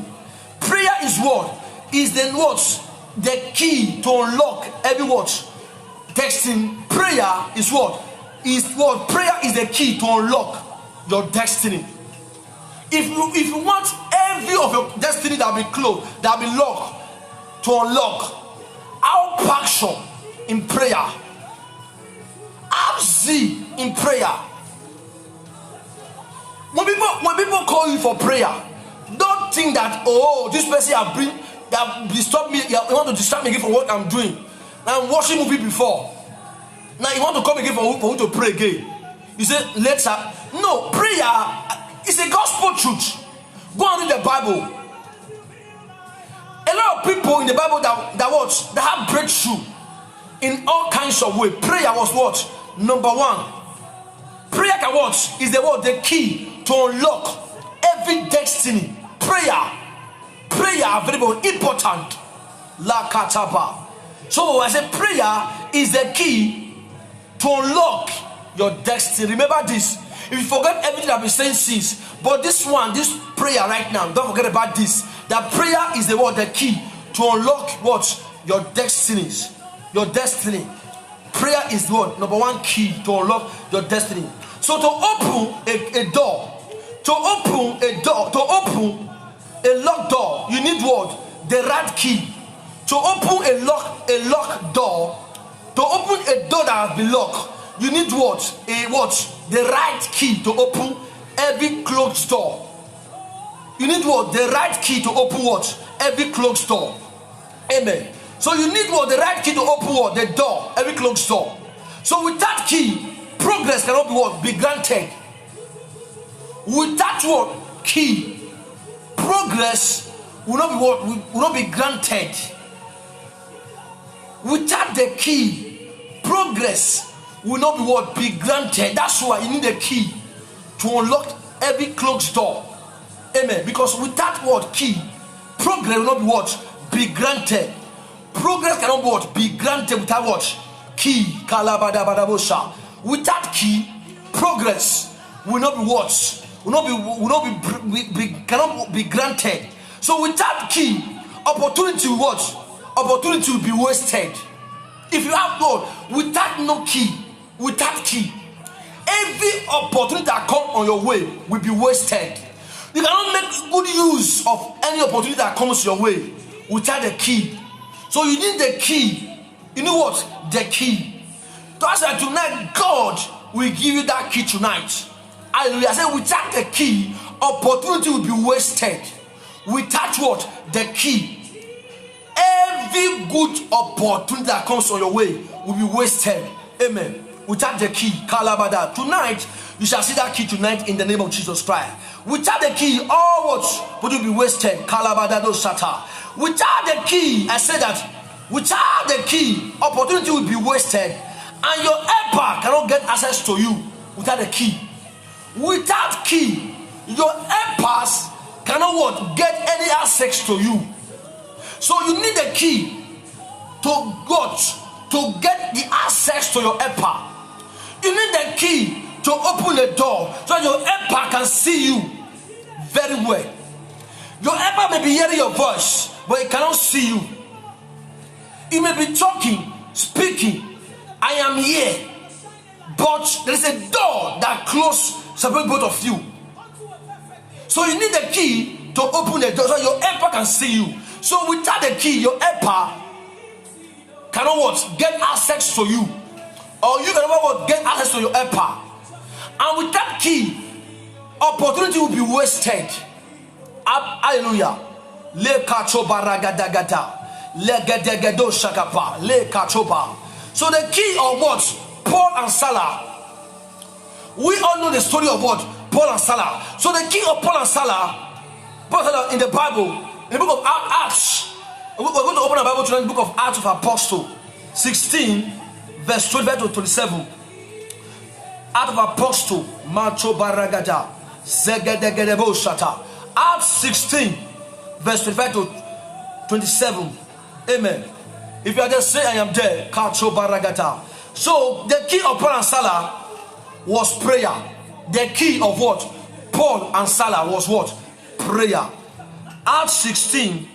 Prayer is what? Is the what? The key to unlock every what? Destiny. Prayer is what? Is what? Prayer is the key to unlock your destiny. If you want every of your destiny that will be closed, that will be locked, to unlock, have passion in prayer, have zeal in prayer. When people call you for prayer, don't think that, oh, this person that disturb me, you want to disturb me again for what I'm doing. Now I'm watching movie before. Now you want to come again for you to pray again. You say later. No, prayer is a gospel truth. Go and read the Bible. A lot of people in the Bible that have breakthrough in all kinds of ways. Prayer was what? Number one. Prayer can what? Is the key to unlock every destiny. Prayer very, very important. La kataba. So I said prayer is the key to unlock your destiny. Remember this. If you forget everything I've been saying since, but this prayer right now, don't forget about this. That prayer is the key to unlock what? Your destinies. Your destiny. Prayer is what? Number one key to unlock your destiny. So to open a door, to open a locked door, you need what? The right key. To open a locked door, to open a door that has been locked, you need what? The right key to open every closed door. You need what? The right key to open what? Every closed door. Amen. So you need what? The right key to open what? The door, every closed door. So with that key, progress cannot be what? Be granted. With that what? Key, progress will not be what? Will not be granted. Without the key, progress will not be what? Be granted. That's why you need a key to unlock every closed door. Amen. Because without what? Key, progress will not be what? Be granted. Progress cannot be what? Be granted without what? Key. Kalabadabadabosha. Without key, progress will not be what? Cannot be granted. So without key, opportunity will what? Opportunity will be wasted. If you have God without no key, every opportunity that comes on your way will be wasted. You cannot make good use of any opportunity that comes your way without the key. So you need the key. You know what? The key. That's why tonight God will give you that key tonight. Hallelujah. I said without the key, opportunity will be wasted. Without what? The key. Every good opportunity that comes on your way will be wasted. Amen. Without the key, Kalabada. Tonight, you shall see that key tonight in the name of Jesus Christ. Without the key, all what will be wasted. Kalabada no shata. Without the key, I said that without the key, opportunity will be wasted. And your helper cannot get access to you without the key. Without key, your helpers cannot what? Get any access to you. So you need the key to God to get the access to your helper. You need the key to open the door so that your helper can see you very well. Your helper may be hearing your voice, but he cannot see you. He may be talking, speaking, I am here, but there is a door that closes, separate both of you. So you need the key to open the door so your helper can see you. So without the key, your helper cannot what? Get access to you. or you can never get access to your helper. And with that key, opportunity will be wasted. Hallelujah. Le kachoba ragadagata. Le gedegedo shakapa. Le kachoba. So the key of what? Paul and Salah. We all know the story of what? Paul and Salah. So the key of Paul and Salah, in the Bible, in the book of Acts, we're going to open our Bible tonight in the book of Acts of Apostles, 16, verse 25 to 27. Acts of Apostles, Macho Baragada, Zegedegedebo Shata. Acts 16, verse 25 to 27. Amen. If you are there, say I am there. Kacho Baragata. So the key of Paul and Salah was prayer. The key of what? Paul and Salah was what? Prayer. Acts 16,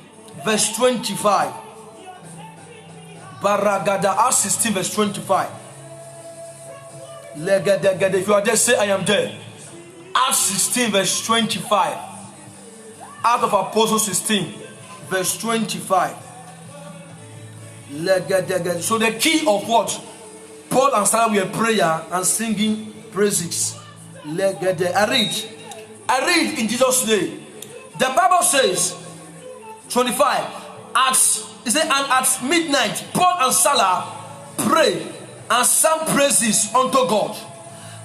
verse 25. Baragada. Acts 16, verse 25. If you are there, say I am there. Acts 16, verse 25. Acts of Apostles 16, verse 25. So the key of what? Paul and Salah were prayer and singing praises. I read in Jesus' name. The Bible says, 25. And at midnight, Paul and Salah prayed and sang praises unto God.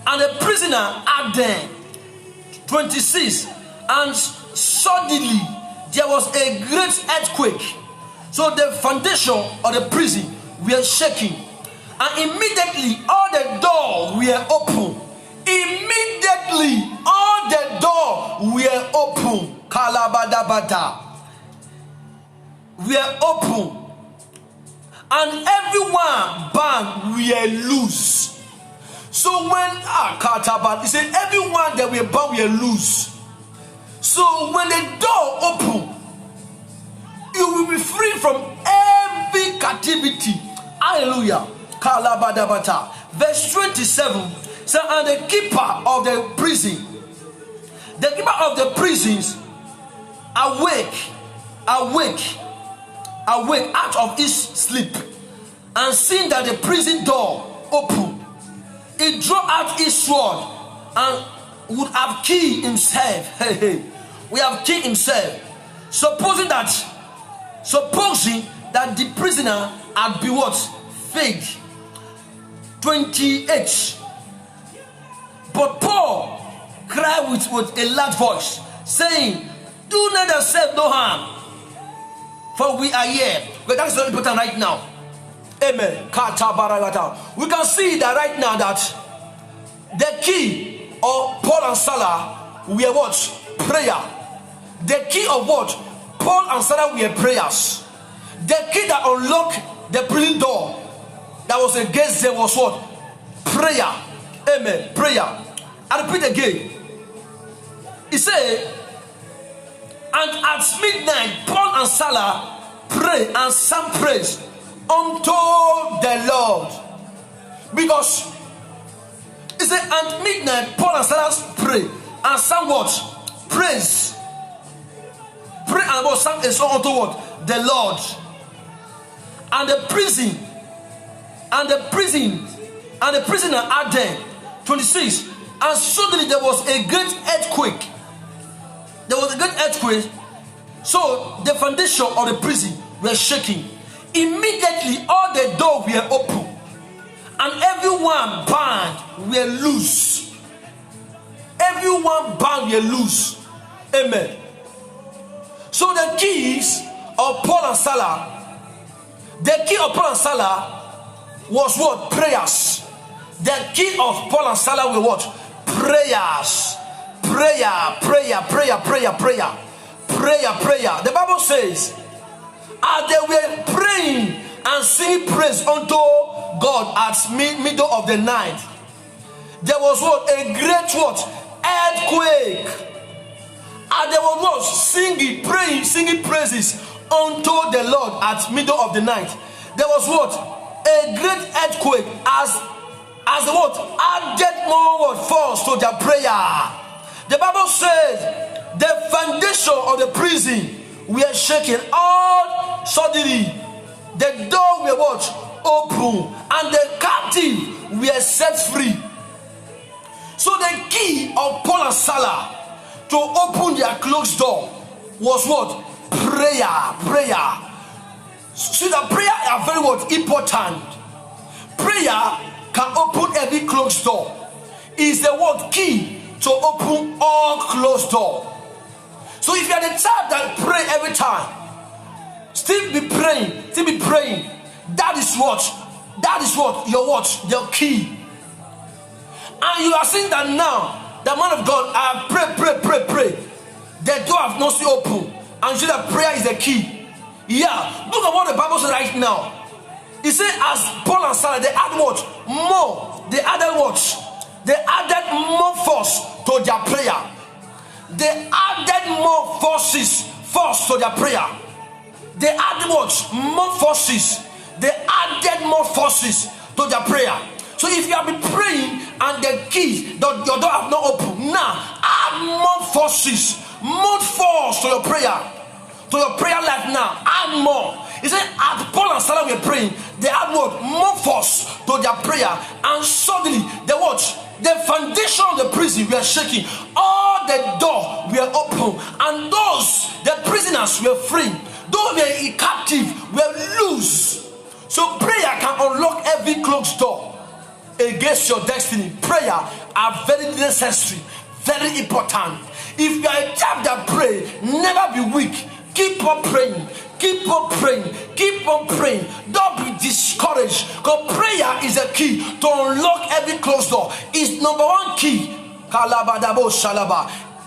And the prisoner had them. 26. And suddenly there was a great earthquake. So the foundation of the prison were shaking. And immediately all the doors were open. Immediately all the doors were open. Kalabadabada. Were open. And everyone bound were loose. So when Katabat, he said everyone that were bound were loose. So when the door open, you will be free from every captivity. Hallelujah. Kalabadabata. Verse 27 says, and the keeper of the prison, the keeper of the prisons, awake out of his sleep, and seeing that the prison door open, he drew out his sword and would have killed himself. We have killed himself, supposing that the prisoner had been what? Fake. 28. But Paul cried with a loud voice, saying, do not yourself no harm, for we are here. But that's very important right now. Amen. We can see that right now that the key of Paul and Salah were what? Prayer. The key of what? Paul and Salah were prayers. The key that unlocked the prison door that was against them was what? Prayer. Amen. Prayer. I repeat again. He said, and at midnight, Paul and Salah prayed and sang praise unto the Lord. Because he said, at midnight, Paul and Salah prayed and sang what? Praise. Pray and what? Sang a song unto what? The Lord. And the prisoner had them. 26. And suddenly there was a great earthquake. So the foundation of the prison were shaking. Immediately all the doors were open, and everyone bound were loose. Everyone bound were loose. Amen. So the keys of Paul and Salah, the key of Paul and Salah was what? Prayers. The key of Paul and Salah were what? Prayers. Prayer. The Bible says, as they were praying and singing praise unto God at middle of the night, there was what? A great what? Earthquake. And they were what? Singing praises unto the Lord at middle of the night. There was what? A great earthquake as the what? Added more what? Force to their prayer. The Bible says the foundation of the prison were shaking. All suddenly the door were what? Open, and the captive were set free. So the key of Paul and Silas to open their closed door was what? Prayer. See, the prayer are very what? Important. Prayer can open every closed door. Is the word key to open all closed doors. So if you are the type that pray every time, still be praying. That is what your key. And you are seeing that now, the man of God, I have pray. The door have not still open. And you see that prayer is the key. Yeah, look at what the Bible says right now. It says, as Paul and Silas, they add what? More. They added what? They added more force to their prayer. They added more force to their prayer. They added what? More forces. They added more forces to their prayer. So if you have been praying and the key, your door have not opened, now add more forces, more force to your prayer. To your prayer life now, add more. He said, as Paul and Silas were praying, they had what? More force to their prayer. And suddenly, the foundation of the prison were shaking. All the doors were open. And the prisoners were free. Those were captive were loose. So prayer can unlock every closed door against your destiny. Prayer are very necessary, very important. If you are a type that pray, never be weak. Keep on praying. Keep on praying. Don't be discouraged. Because prayer is a key to unlock every closed door. It's number one key.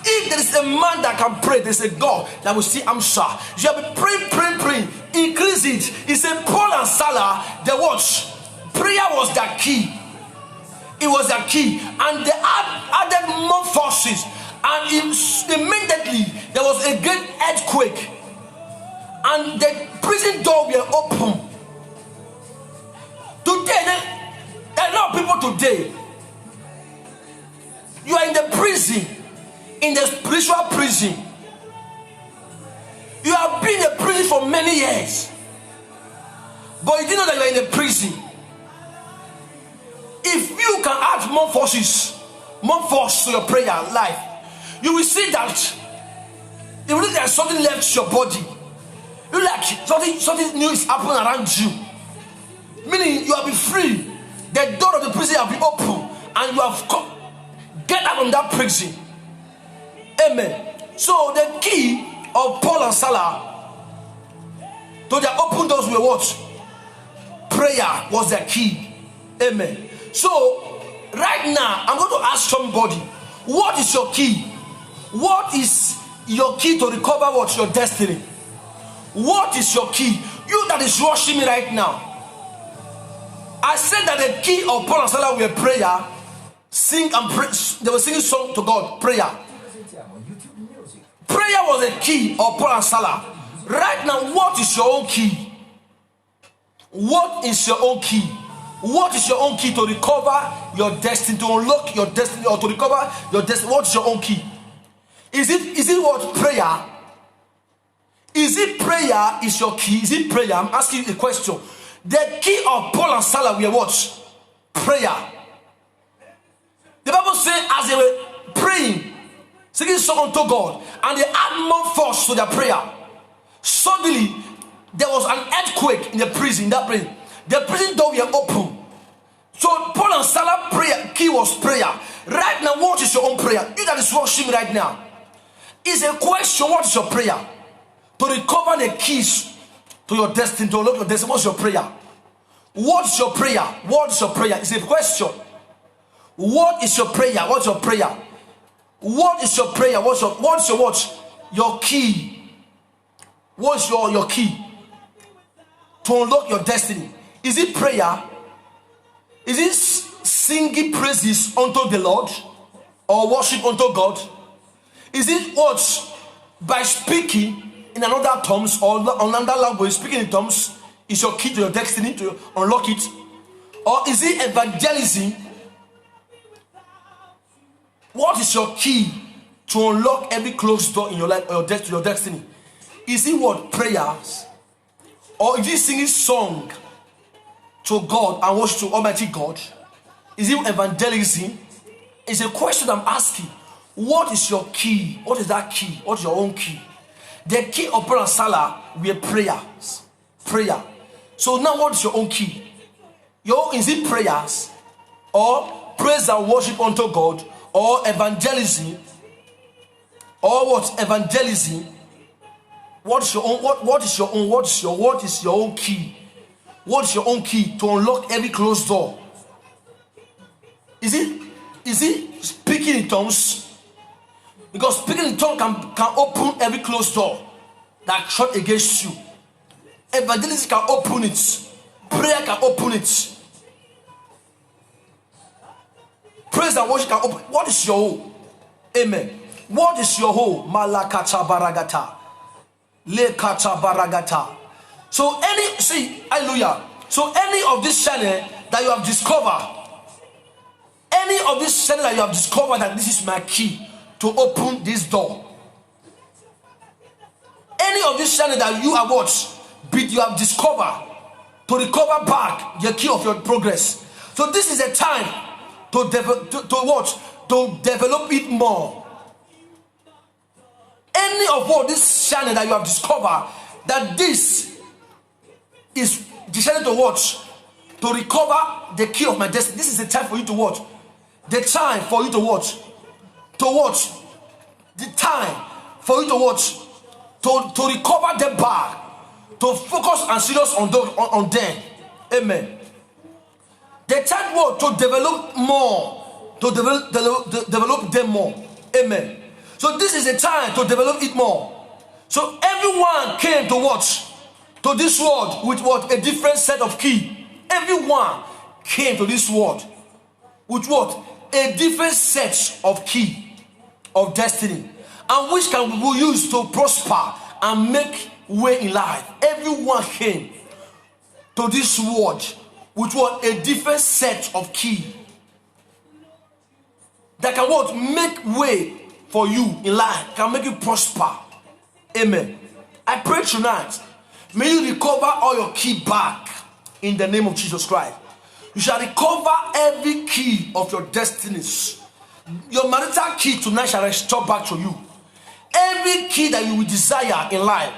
If there is a man that can pray, there's a God that will see answer. You have been praying. Increase it. It's a Paul and Silas. The watch. Prayer was the key. It was the key. And they added more forces. And immediately there was a great earthquake. And the prison door were open. Today, a lot of people today, you are in the prison, in the spiritual prison. You have been in the prison for many years, but you didn't know that you are in the prison. If you can add more forces, more force to your prayer life, you will see that even if there's something left your body, you like something new is happening around you. Meaning you have been free. The door of the prison have been open, and you have come. Get out from that prison. Amen. So the key of Paul and Silas to their open doors were what? Prayer was the key. Amen. So right now I'm going to ask somebody, what is your key? What is your key to recover what? Your destiny. What is your key? You that is watching me right now. I said that the key of Paul and Silas were prayer. Sing and pray. They were singing song to God. Prayer. Prayer was the key of Paul and Silas. Right now, what is your own key? What is your own key? What is your own key to recover your destiny, to unlock your destiny, or to recover your destiny? What is your own key? Is it what? Prayer? Is it prayer is your key? Is it prayer? I'm asking you a question. The key of Paul and Silas were what? Prayer. The Bible says as they were praying, singing song unto God, and they add more force to their prayer. Suddenly, there was an earthquake in the prison. The prison door were open. So Paul and Silas' prayer key was prayer. Right now, what is your own prayer? You that is watching me right now, is a question. What is your prayer? To recover the keys to your destiny, to unlock your destiny. What's your prayer? What's your prayer? What's your prayer? It's a question. What is your prayer? What's your prayer? What is your prayer? What's your what? Your key. What's your key to unlock your destiny? Is it prayer? Is it singing praises unto the Lord, or worship unto God? Is it what? By speaking in another tongues or another language, speaking in tongues is your key to your destiny, to unlock it? Or is it evangelism? What is your key to unlock every closed door in your life or your destiny? Is it what? Prayers? Or is it singing song to God and worship to Almighty God? Is it evangelism? It's a question I'm asking. What is your key? What is that key? What's your own key? The key of prayer and salah were prayers. Prayer. So now what is your own key? Your own, is it prayers? Or praise and worship unto God? Or evangelism? Or what? Evangelism? What is your own? What is your own? What is your own key? What is your own key to unlock every closed door? Is it speaking in tongues? Because speaking in tongues can open every closed door that shut against you. Evangelism can open it. Prayer can open it. Praise and worship can open. What is your own? Amen. What is your own? Malakacha baragata. Lekacha baragata. So hallelujah. So any of this channel that you have discovered, that this is my key to open this door. Any of this channel that you have watched, you have discovered to recover back the key of your progress. So this is a time to develop it more. Any of what this channel that you have discovered, that this is the channel to watch to recover the key of my destiny. This is the time for you to watch. The time for you to watch. The time for you to watch. To recover them back. To focus and serious on them. Amen. The time word to develop more. To develop them more. Amen. So this is the time to develop it more. So everyone came to watch to this world with what? A different set of key. Everyone came to this world with what? A different set of key of destiny, and which can be used to prosper and make way in life. Everyone came to this world with what? A different set of key that can what? Make way for you in life, can make you prosper. Amen. I pray tonight, may you recover all your key back in the name of Jesus Christ. You shall recover every key of your destinies. Your marital key tonight shall restore back to you. Every key that you will desire in life,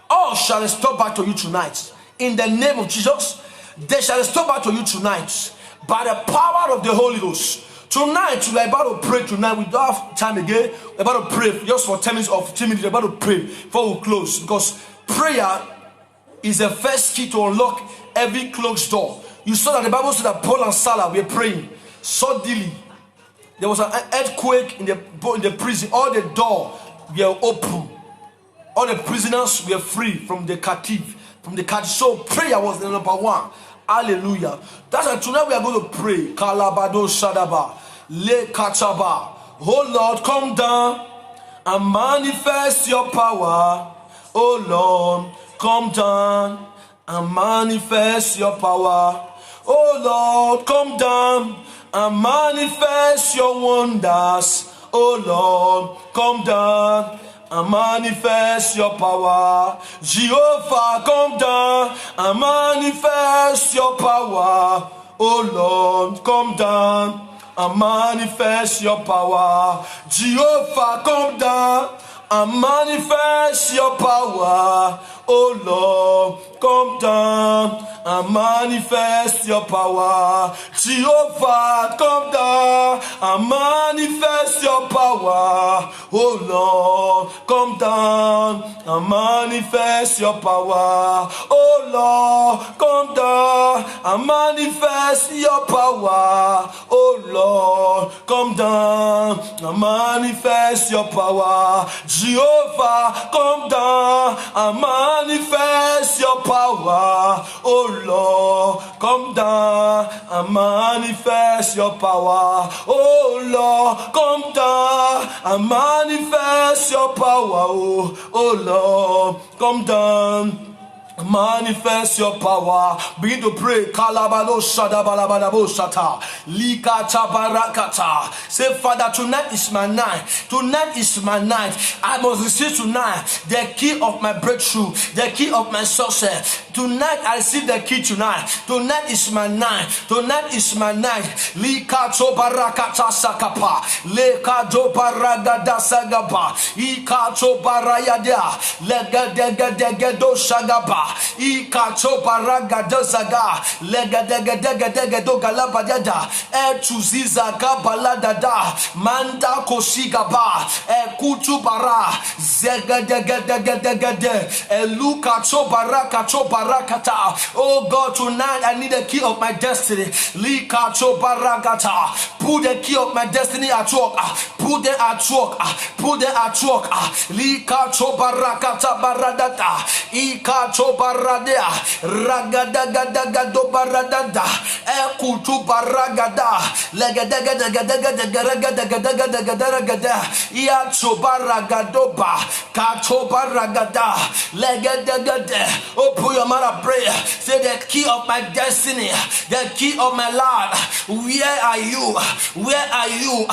all shall restore back to you tonight. In the name of Jesus, they shall restore back to you tonight by the power of the Holy Ghost. Tonight, we are about to pray tonight. We don't have time again. We're about to pray just for 10 minutes or 15 minutes. We're about to pray before we close. Because prayer is the first key to unlock every closed door. You saw that the Bible said that Paul and Silas were praying. Suddenly, there was an earthquake in the prison. All the doors were open. All the prisoners were free from the captive. So prayer was the number one. Hallelujah. That's why tonight we are going to pray. Kalabado Shadaba. Le Kachaba. Oh Lord, come down and manifest your power. Oh Lord, come down and manifest your power. Oh Lord, come down and manifest your wonders. Oh Lord, come down and manifest your power. Jehovah, come down and manifest your power. Oh Lord, come down and manifest your power. Jehovah, come down and manifest your power. Oh Lord, come down and manifest your power. Jehovah, come down and manifest your power. Oh Lord, come down and manifest your power. Oh Lord, come down and manifest your power. Oh Lord, come down and manifest your power. Jehovah, come down and manifest your power. Oh Lord, come down and manifest your power. Oh Lord, come down and manifest your power. Oh Lord, come down. Manifest your power. Begin to pray. Kalabado shadabalabadabo shata. Likata barakata. Say, Father, tonight is my night. Tonight is my night. I must receive tonight the key of my breakthrough, the key of my success, Tonight I receive the key tonight. Tonight is my night. Tonight is my night. Likato barakata sakapa. Lekato baragada sagaba. Ikato barayada. Legadegadegedo shagaba. Ikato baragada saga. Legadegadegedo galabadada. Etuziza gabaladada. Manda kosigaba. Ekutu bara. Zegadegedegedegede. Elukato barakato barakata. Oh God, tonight I need the key of my destiny. Likato barakata. Put the key of my destiny at work. Put them at work. Put them at work. Likato barakata baradata. Ikato baradea. Ragadagado baradada. Ekutu baragada. Legadagadagadagadagadagadagadagadagadagada. Iato baragadoba. Kato baragada. Legadagade. Open your mouth and pray. Say the key of my destiny. The key of my life. Where are you? Where are you?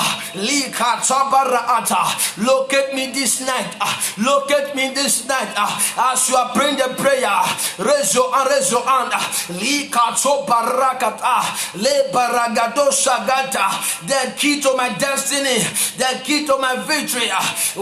Locate me this night. Locate me this night. As you are praying the prayer, raise your hand, raise your hand. The key to my destiny, the key to my victory.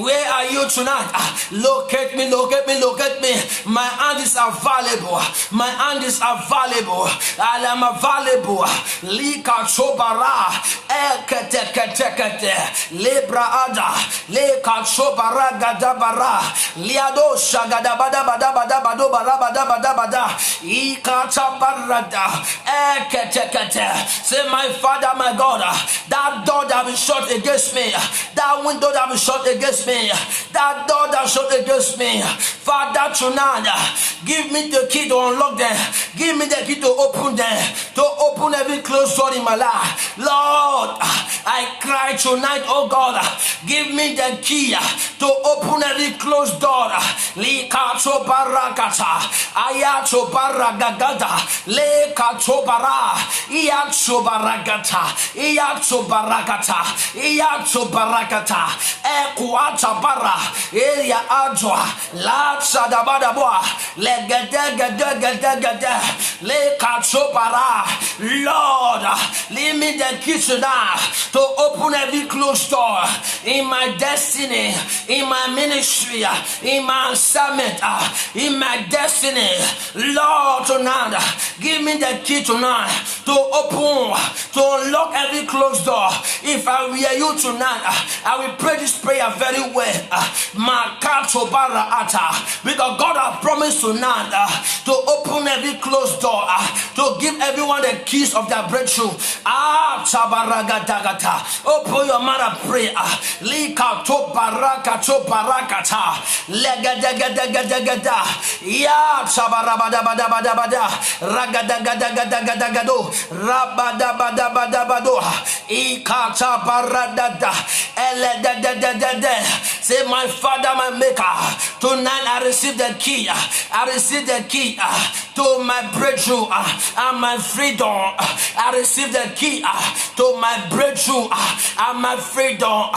Where are you tonight? Locate me, locate me, locate me. My hand is available. My hand is available. I am available. Likachobara, eketekete, lebra ada, lekachobara gadabara, liado shagadabada bada bada bado barabada bada bada, ikatabarada, eketekete. Say, my Father, my God, that door that will shut against me, that window that will shut against me, that door that shut against me, Father, tonight, give me the key to unlock them. Give me the key to open them, to open every closed door in my life. Lord, I cry tonight, oh God, give me the key to open every closed door. Likato barakata, ayato baragagada, lekato bara, iato baragata, iato barakata, iato barakata, equata bara, eria adwa, la sadabadaboa, legedegedegedegede, lekato bara. Lord, leave me the key tonight to open every closed door in my destiny, in my ministry, in my assignment, in my destiny. Lord, tonight, give me the key tonight to open, to unlock every closed door. If I were you tonight, I will pray this prayer very well. Because God has promised tonight to open every closed door, to give everyone the keys of their breakthrough. Open your mouth and pray. Likato barakato barakata. Legadagadagadagada. Ya sabarabadabadabada. Ragadagadagadagado. Rabadabadabadabado. Ikata baradada. Eledadadadada. Say, my Father, my Maker, tonight I receive the key. I receive the key to my breakthrough and my freedom. I receive the key to my breakthrough and my freedom.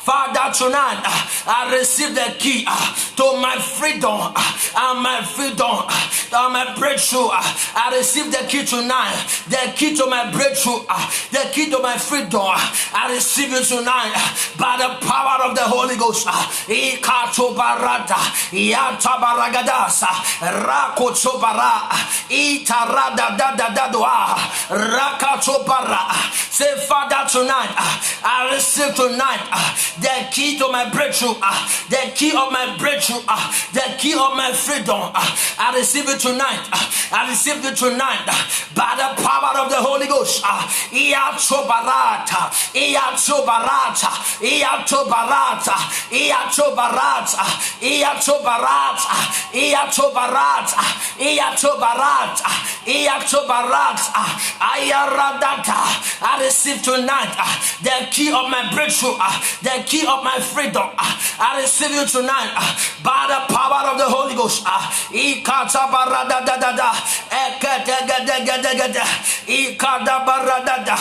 Father, tonight I receive the key to my freedom and my freedom and my breakthrough. I receive the key tonight, the key to my breakthrough, the key to my freedom. I receive it tonight by the power of the Holy Ghost. Ikato barata, yata baragadasa, rakoto bara, itarada da da da doa, rakato bara. Say, Father, tonight I receive tonight the key to my breakthrough, the key of my breakthrough, the key of my freedom. I receive it tonight. I receive it tonight by the power of the Holy Ghost. Iato barata, iato barata, iato barata, iato barata, iato barata, iato barata, iato barata, iato barata, ayaradata. I receive tonight the key of my breakthrough, the key of my freedom. I receive you tonight by the power of the Holy Ghost. Ikata barada da da da, ekadegedegedegede, ikada barada da,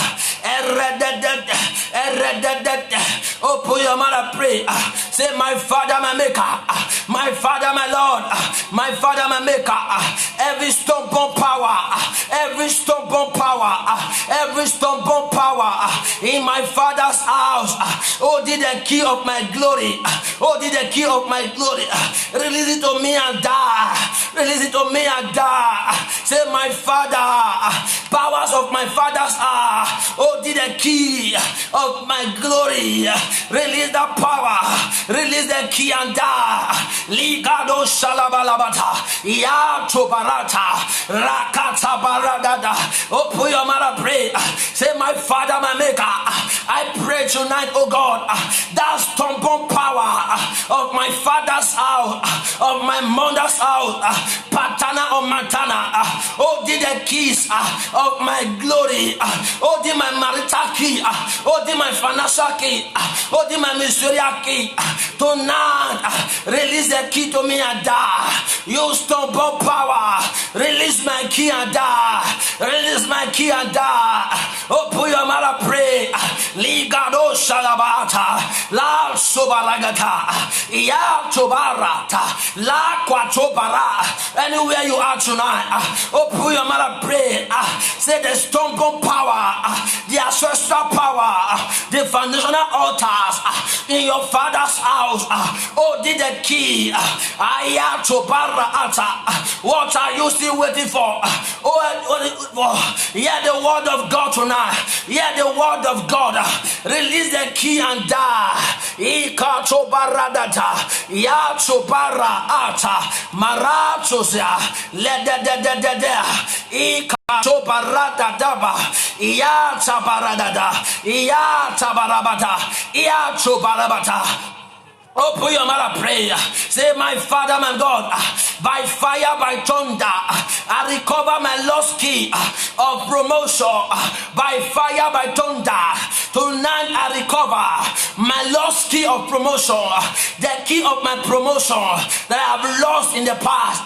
Open your mouth, pray. Say, my Father, my Maker, my Father, my Lord, my Father, my Maker. Every stubborn power, every stubborn power, every stubborn power in my Father's house. Oh, did the key of my glory. Oh, did the key of my glory. Release it to me and die. Release it to me and die. Say, my Father, powers of my Father's house. Oh, did the key of my glory. Release the power. Release the key and die. Ligado shalabalabata. Ya tobarata. Rakata baradada. Open your mouth, pray. Say, my Father, my Maker, I pray tonight, oh God, that stubborn power of my father's house, of my mother's house, patana or matana, oh, did the keys of my glory, oh, did my marital key, oh, did my financial key, oh, did my ministerial key. Tonight, release the key to me and die. You stubborn power, release my key and die. Release my key and die. Open your mouth, pray. Ligado shalabata, la sobaragata, ya tobarata, la quatobara. Anywhere you are tonight, open your mouth, pray. Say the stubborn power, the ancestral power, the foundational altars in your father's house. Oh, did the key. Aya tobarata. What are you still waiting for? Hear the word of God tonight. Hear the word of God. Release the key and die. Ika tobaradata. Ya tobarata. Maratozia. Lededededede. Ika tobarata daba. Ya tabaradada. Ya tabarabata. Ya tobarabata. Open your mouth, prayer. Say, my Father, my God, by fire, by thunder, I recover my lost key of promotion. By fire, by thunder, tonight I recover my lost key of promotion. The key of my promotion that I have lost in the past.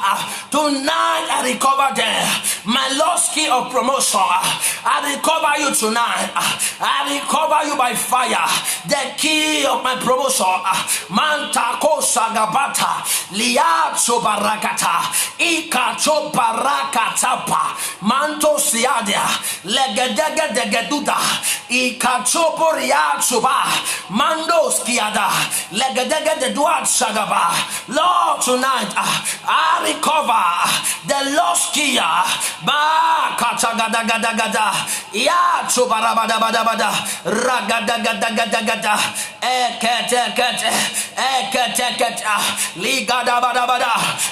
Tonight I recover them. My lost key of promotion. I recover you tonight. I recover you by fire. The key of my promotion. Manta kosa gabata liacho barakata ikacho barakatapa manto siadia legedege degeduda ikacho boriacho ba mando skiada legedege de duat shagaba. Lord, tonight I recover the lost key ba kachagada iacho barabada ragada ekete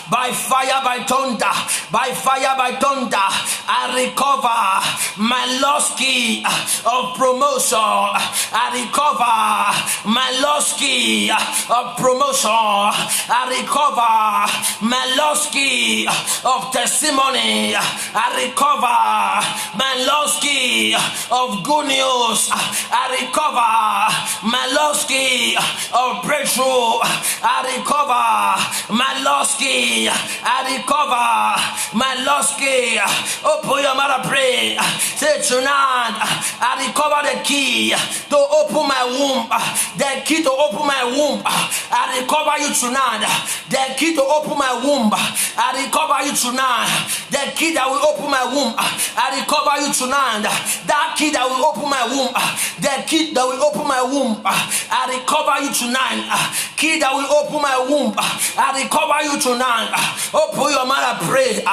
by fire, by thunder, by fire, by thunder, I recover my lost key of promotion. I recover my lost key of promotion. I recover my lost key of testimony. I recover my lost key of good news. I recover my lost key of breakthrough. I recover my lost key. I recover my lost key. Open your mouth, pray. Say tonight, I recover the key to open my womb. The key to open my womb. I recover you tonight. The key to open my womb. I recover you tonight. The key that will open my womb. I recover you tonight. That key that will open my womb. The key that will open my womb. I recover you tonight. Key that will open my womb. I recover you tonight. Open your mouth and pray.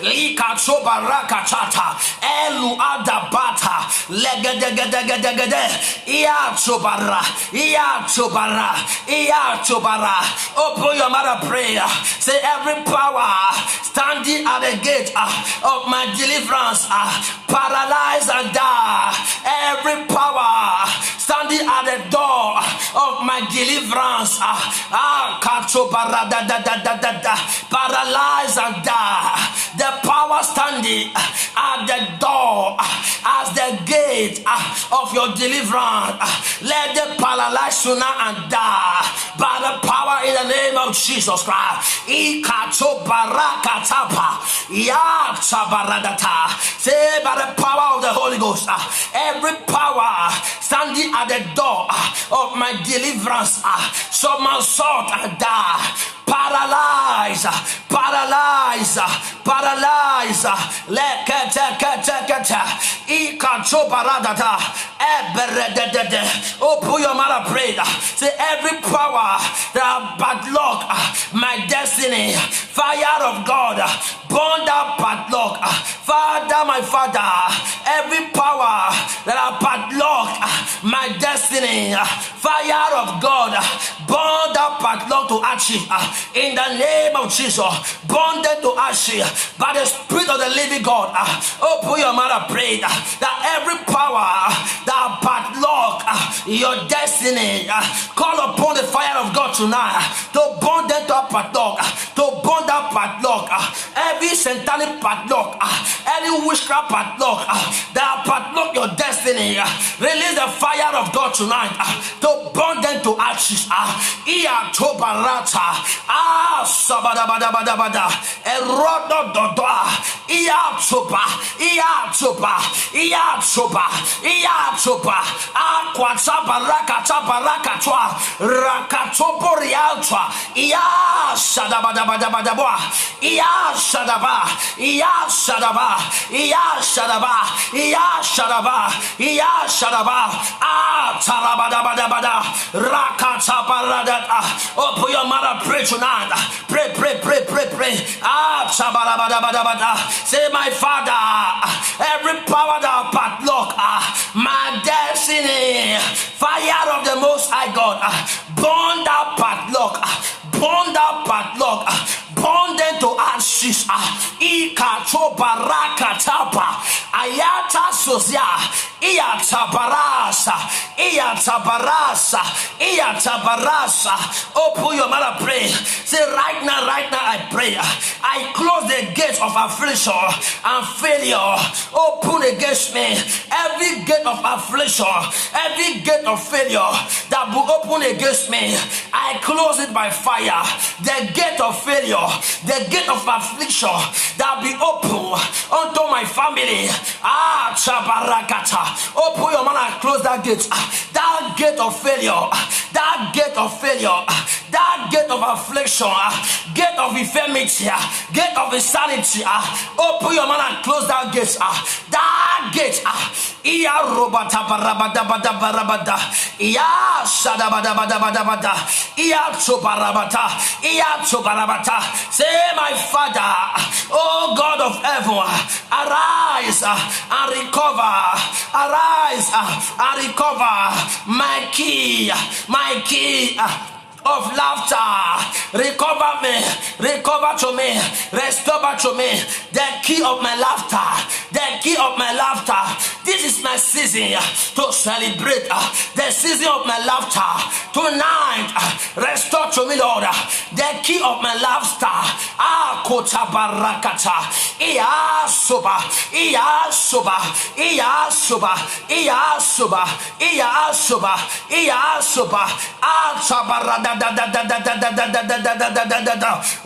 Lika choba rakachata. Elu adabata. Legedegedegedegede. Iya chobara. Iya chobara. Iya chobara. Open your mouth and pray. Say, every power standing at the gate of my deliverance, paralyze and die. Every power standing at the door of my deliverance, paralyze and die. The power standing at the door as the gate gate of your deliverance, let them paralyze tonight and die by the power in the name of Jesus Christ. Say by the power of the Holy Ghost, every power standing at the door of my deliverance, somersault and die. Paralyze, paralyze, paralyze. Open your mouth and pray. Say every power that padlock my destiny, fire of God, burn that padlock. Father, my Father, every power that padlock my destiny, fire of God, burn that padlock to ashes. In the name of Jesus, burn them to ashes by the Spirit of the living God. Open your mouth and pray that every power that padlock your destiny, call upon the fire of God tonight to burn them to a padlock, to burn that padlock, every satanic padlock, any witchcraft padlock that padlock your destiny. Release the fire of God tonight to burn them to ashes. Sabadabadabada, Erodododoa, Iatsopa, Aquatsapa, Rakatwa, Rakatoporialtwa, Shadabadabadaboa, Shadaba, Tarabadabada, Rakataparadata. Open your mouth, pray tonight. Pray. Say, my Father, every power that padlock my destiny, fire of the Most High God, burn that padlock, burn that padlock, burn them to ashes. Ikatobarakatapa, ayata sozia, Iyatabarasa. Open your mouth and pray. Say, right now I pray. I close the gates of affliction and failure. Open against me every gate of affliction, every gate of failure that will open against me. I close it by fire. The gate of failure, the gate of affliction that will be open unto my family. Chabarakata. Open your mouth and close that gate. That gate of failure, that gate of failure, that gate of affliction, gate of infirmity, gate of insanity. Open your mouth and close that gate. That gate. Iya robata barabada. Iya shadabada. Iya chobarabata. Say, my Father, oh God of heaven, arise and recover. Arise and recover my key of laughter. Recover to me, restore to me the key of my laughter, This is my season to celebrate the season of my laughter. Tonight, restore to me, Lord, the key of my laughter. Kota barakata, iya soba,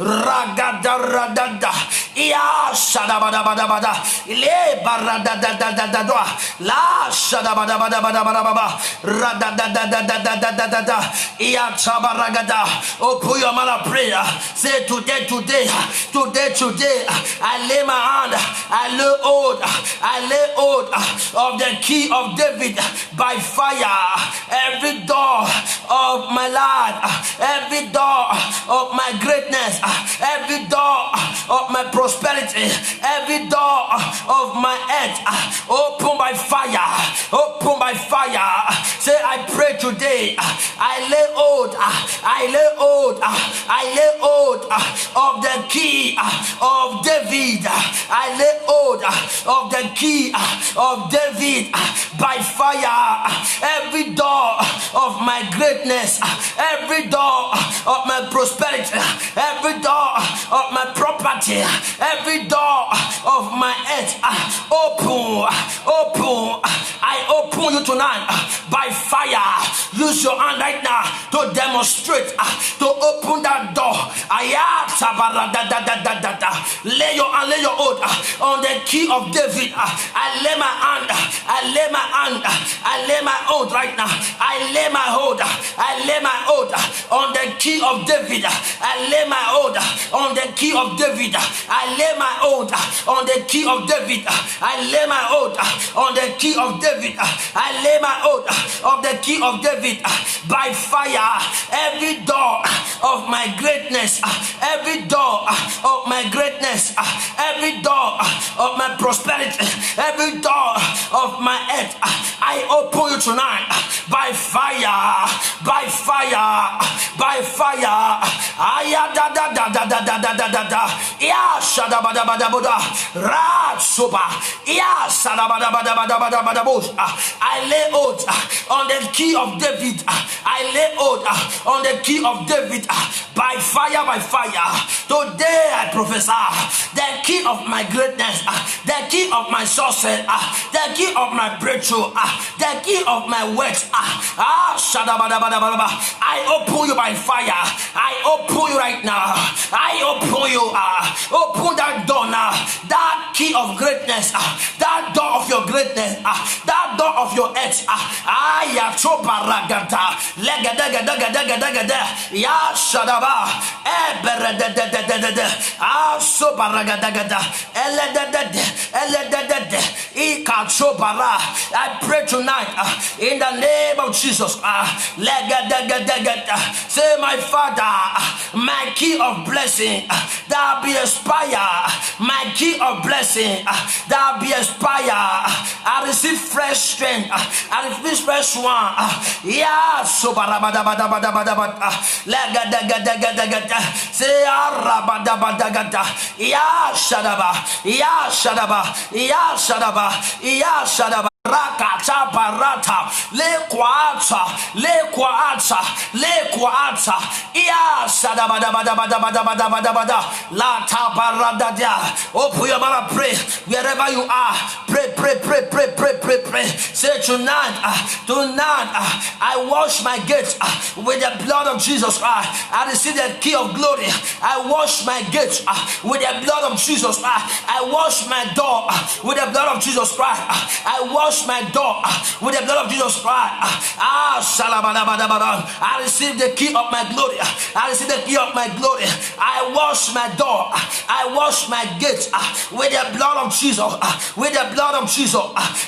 Ragada, iya shadabada, ile barada, la shadabada, radada, iya chabaragada. Open your mouth and pray. Say, today, I lay my hand, I lay hold of the key of David by fire. Every door of my life, every door of my greatness, every door of my prosperity, every door of my head, open by fire. Say, I pray today, I lay hold of the key of David. I lay hold of the key of David by fire. Every door of my greatness, every door of my prosperity, every door of my property, every door of my health, open. I open you tonight by fire. Use your hand right now to demonstrate, to open that door. Lay your hold on the key of David. I lay my hand right now. I lay my hold on the key of David. I lay my hold on the key of David. I lay my hold on the key of David. I lay my hold on the key of David. I lay my hold of the key of David by fire. Every door of my greatness, every door of my greatness, every door of my prosperity, every door of my head, I open you tonight by fire, by fire, by fire. Aya da da da da da da da da da da. Ya shada bada bada bada. Ra soba. Ya shada bada bada bada bada bada bada. I lay hold on the key of David. I lay hold on the key of David by fire, by fire. Today I prophesy the key of my greatness, the key of my success, the key of my breakthrough, the key of my works. I open you by fire. I open you right now. I open you. Open that door now. That key of greatness, that door of your greatness, that door of your edge. Ya shadaba so baragadagada I pray tonight in the name of Jesus. Say, my Father, my key of blessing that be expired, my key of blessing that be expired. I receive fresh strength. I receive fresh one. Yeah, so say ya shadaba Rakata barata le kwaata ya sadabada la tabarada. Open your mouth, pray wherever you are. Pray. Say tonight I wash my gates with the blood of Jesus Christ. I receive the key of glory. I wash my gates with the blood of Jesus Christ. I wash my door with the blood of Jesus Christ. I wash my door with the blood of Jesus Christ. I receive the key of my glory. I receive the key of my glory. I wash my door. I wash my gates with the blood of Jesus. With the blood of Jesus.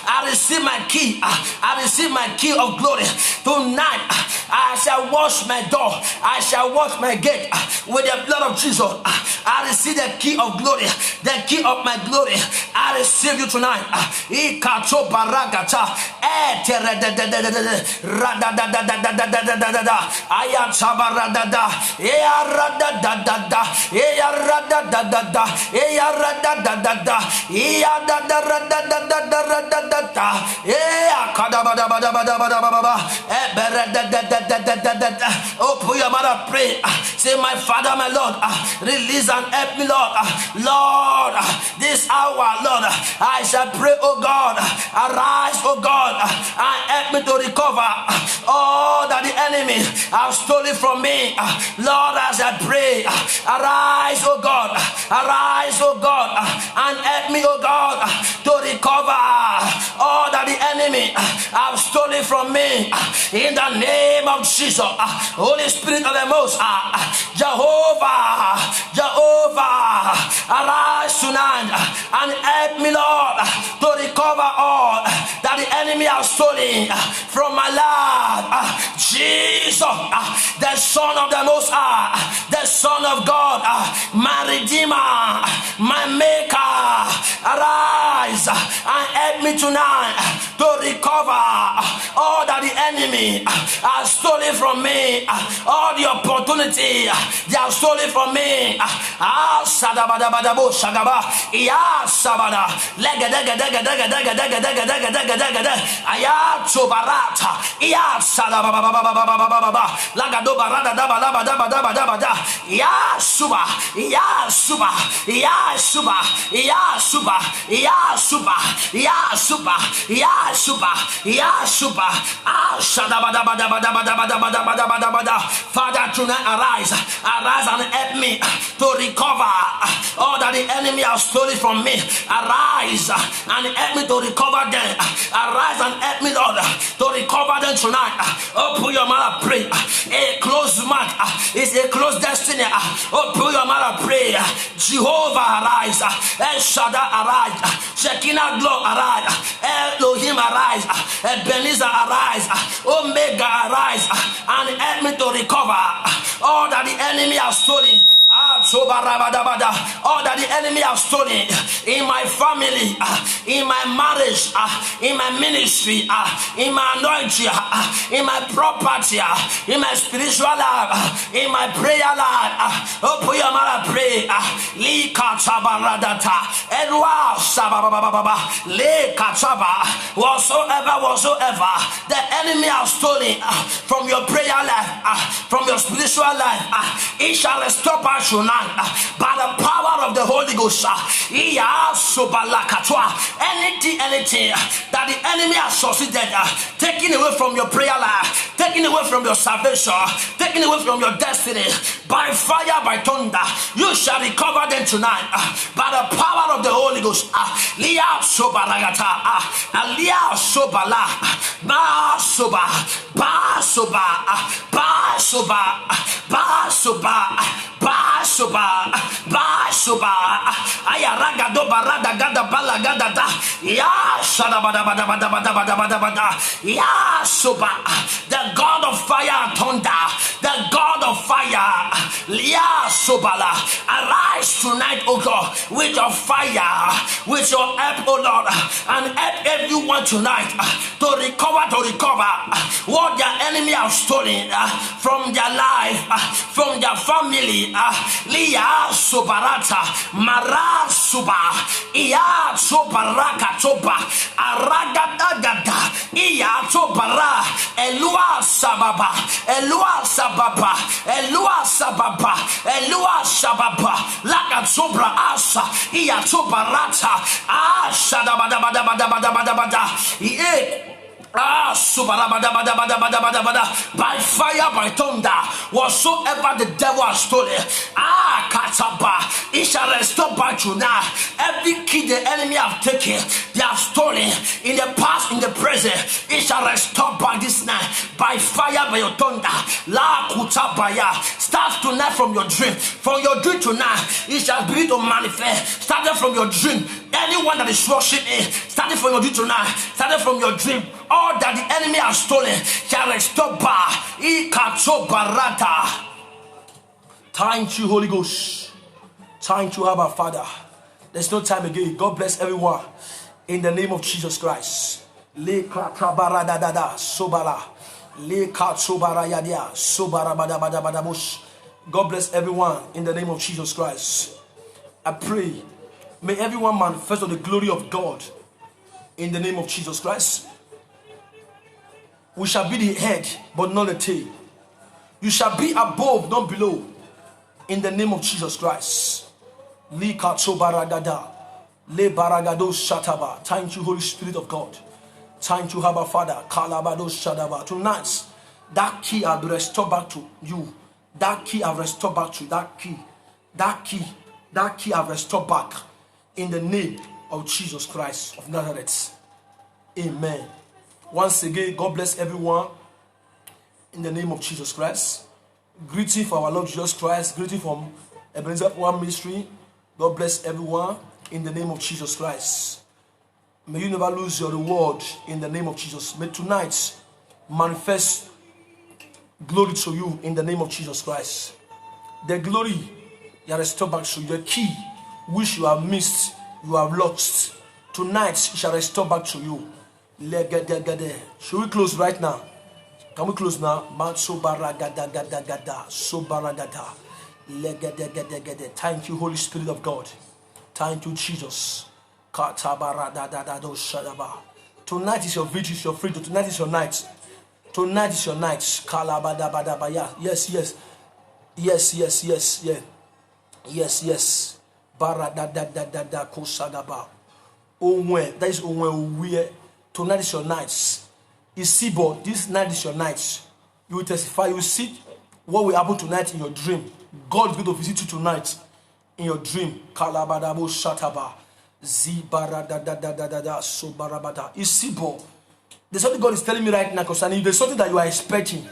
I receive my key. I receive my key of glory. Tonight I shall wash my door. I shall wash my gate with the blood of Jesus. I receive the key of glory. The key of my glory. I receive you tonight. Open your mouth, pray. Say, my Father, my Lord, release and help me, Lord. Lord, this hour, Lord, I shall pray, oh God, arise, oh God, and help me to recover all that the enemy has stolen from me. Lord, as I pray, arise, oh God, and help me, oh God, to recover all that the enemy has stolen from me. In the name of Jesus, Holy Spirit of the Most High, Jehovah, arise tonight and help me, Lord, to recover all that the enemy has stolen from my life. Jesus, the Son of the Most High, the Son of God, my Redeemer, my Maker, arise and help me tonight to recover all that the enemy has stolen from me, all the opportunity they have stolen from me. Sadabadabadabo shagaba, iya sabada, legedegedegedegedegedegedegedegedegede, aya tobarata, iya sadabababababababa, lagado barada dabadabadabadabada, iya suba, iya suba, iya suba, iya suba, iya suba, iya suba, iya suba, iya suba, sadabadabadabadabadabadabadabada. Father, tonight arise and help me to recover all that the enemy has stolen from me. Arise and help me to recover them. Arise and help me, Lord, to recover them tonight. Open your mouth and pray. A closed mouth is a closed destiny. Open your mouth and pray. Jehovah arise. El Shaddai arise. Shekinah glow arise. Elohim arise. Ebenezer arise. Omega arise and help me to recover all that the enemy has stolen. All that the enemy has stolen in my family, in my marriage, in my ministry, in my anointing, in my property, in my spiritual life, in my prayer life. Open your mouth and pray. Whatsoever the enemy has stolen from your prayer life, from your spiritual life, it shall restore back tonight by the power of the Holy Ghost. Anything that the enemy has succeeded taking away from your prayer life, taking away from your salvation, taking away from your destiny, by fire, by thunder, you shall recover them tonight by the power of the Holy Ghost. Lia sobaragata, alia sobala, ba soba, ba soba, ba soba, ba soba, ba soba, ba soba, ayaraga do barada gada bala gada da, ya shadabada bada bada bada bada bada bada, ya soba, the God of fire and thunder, the God of fire, Lia sobala, arise tonight, O God, with your fire, with your help, O Lord, and help everyone tonight to recover what their enemy have stolen from their life, from their family. Lia sobarata, mara suba, iya sobaraka toba, aragadagada, iya sobara, elua sababa, elua sababa, elua sababa, elua sababa, laka sobra asa, iya sobarata, shadabadabadabadabadabada, by fire, by thunder, whatsoever the devil has stolen, it shall restore back to now. Every key the enemy have taken, they have stolen in the past, in the present, it shall restore back this night. By fire, by your thunder, la kutabaya. Start tonight from your dream. From your dream tonight, it shall begin to manifest. Starting from your dream, anyone that is worshiping, starting from your dream tonight, starting from your dream, all that the enemy has stolen shall restore back. Thank you, Holy Ghost. Thank you, Abba Father. There's no time again. God bless everyone. In the name of Jesus Christ. God bless everyone in the name of Jesus Christ. I pray, may everyone manifest the glory of God in the name of Jesus Christ. We shall be the head, but not the tail. You shall be above, not below, in the name of Jesus Christ. Thank you, Holy Spirit of God. Thank you, Abba Father. Tonight, that key have restored back to you. That key have restored back to that key. That key have restored back in the name of Jesus Christ of Nazareth. Amen. Once again, God bless everyone in the name of Jesus Christ. Greeting for our Lord Jesus Christ. Greeting from Ebenezer One Ministry. God bless everyone in the name of Jesus Christ. May you never lose your reward in the name of Jesus. May tonight manifest glory to you in the name of Jesus Christ. The glory you are restored back to you. The key which you have missed, you have lost. Tonight it shall restore back to you Legedegede. Should we close right now? Can we close now? Manso baragada gada gada. So baragada. Legedegedegede. Thank you, Holy Spirit of God. Thank you, Jesus. Katabaradadadado shadaba. Tonight is your victory, it's your freedom. Tonight is your night. Tonight is your night. Kalabadabadabaya. Yes, yes. Yes, yes, yes, yeah. Yes, yes. Baradadadadada kosagaba. Onwe. That is onwe uwe. Tonight is your night. Isibo, this night is your night. You will testify, you will see what will happen tonight in your dream. God is going to visit you tonight in your dream. Kalabadabo shataba. Zibaradadadadada sobarabata. Isibo. There's something God is telling me right now concerning you. There's something that you are expecting.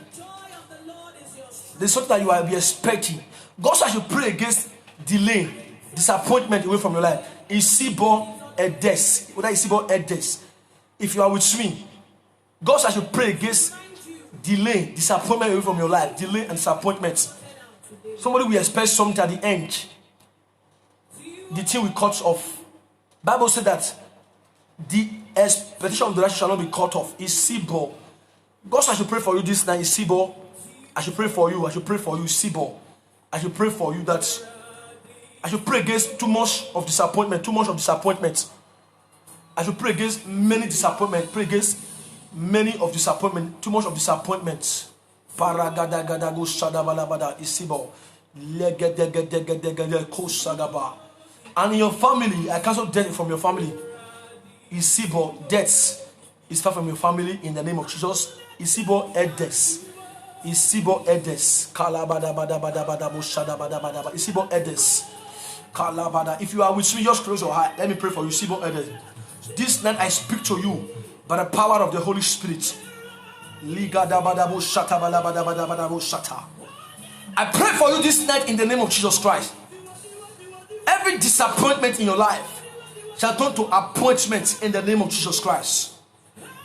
There's something that you are expecting. God says you pray against delay, disappointment away from your life. Isibo edes. What is Isibo edes? If you are with me, God says you pray against delay, disappointment away from your life. Delay and disappointment. Somebody will expect something at the end. The thing will cut off. Bible said that the expectation of the righteous shall not be cut off. Isibo. God says I should pray for you this night. Isibo. I should pray for you. I should pray for you. Isibo. I should pray for you that I should pray against too much of disappointment. Too much of disappointment. I should pray against many disappointment. Pray against many of disappointment. Too much of disappointment. Paragadagadago shadabalabada isibo. Legedegedegedegede kosadaba. And in your family, I cancel death from your family. Isibo, death is far from your family in the name of Jesus. Isibo edes. Isibo edes. Kalabadabadabadabadabo shadabadabadaba. Isibo edes. Kalabada. If you are with me, just close your heart. Let me pray for you. Isibo edes. This night I speak to you by the power of the Holy Spirit. Ligadabadabo shatabalabadabadabadabo shata. I pray for you this night in the name of Jesus Christ. Every disappointment in your life shall turn to appointment in the name of Jesus Christ.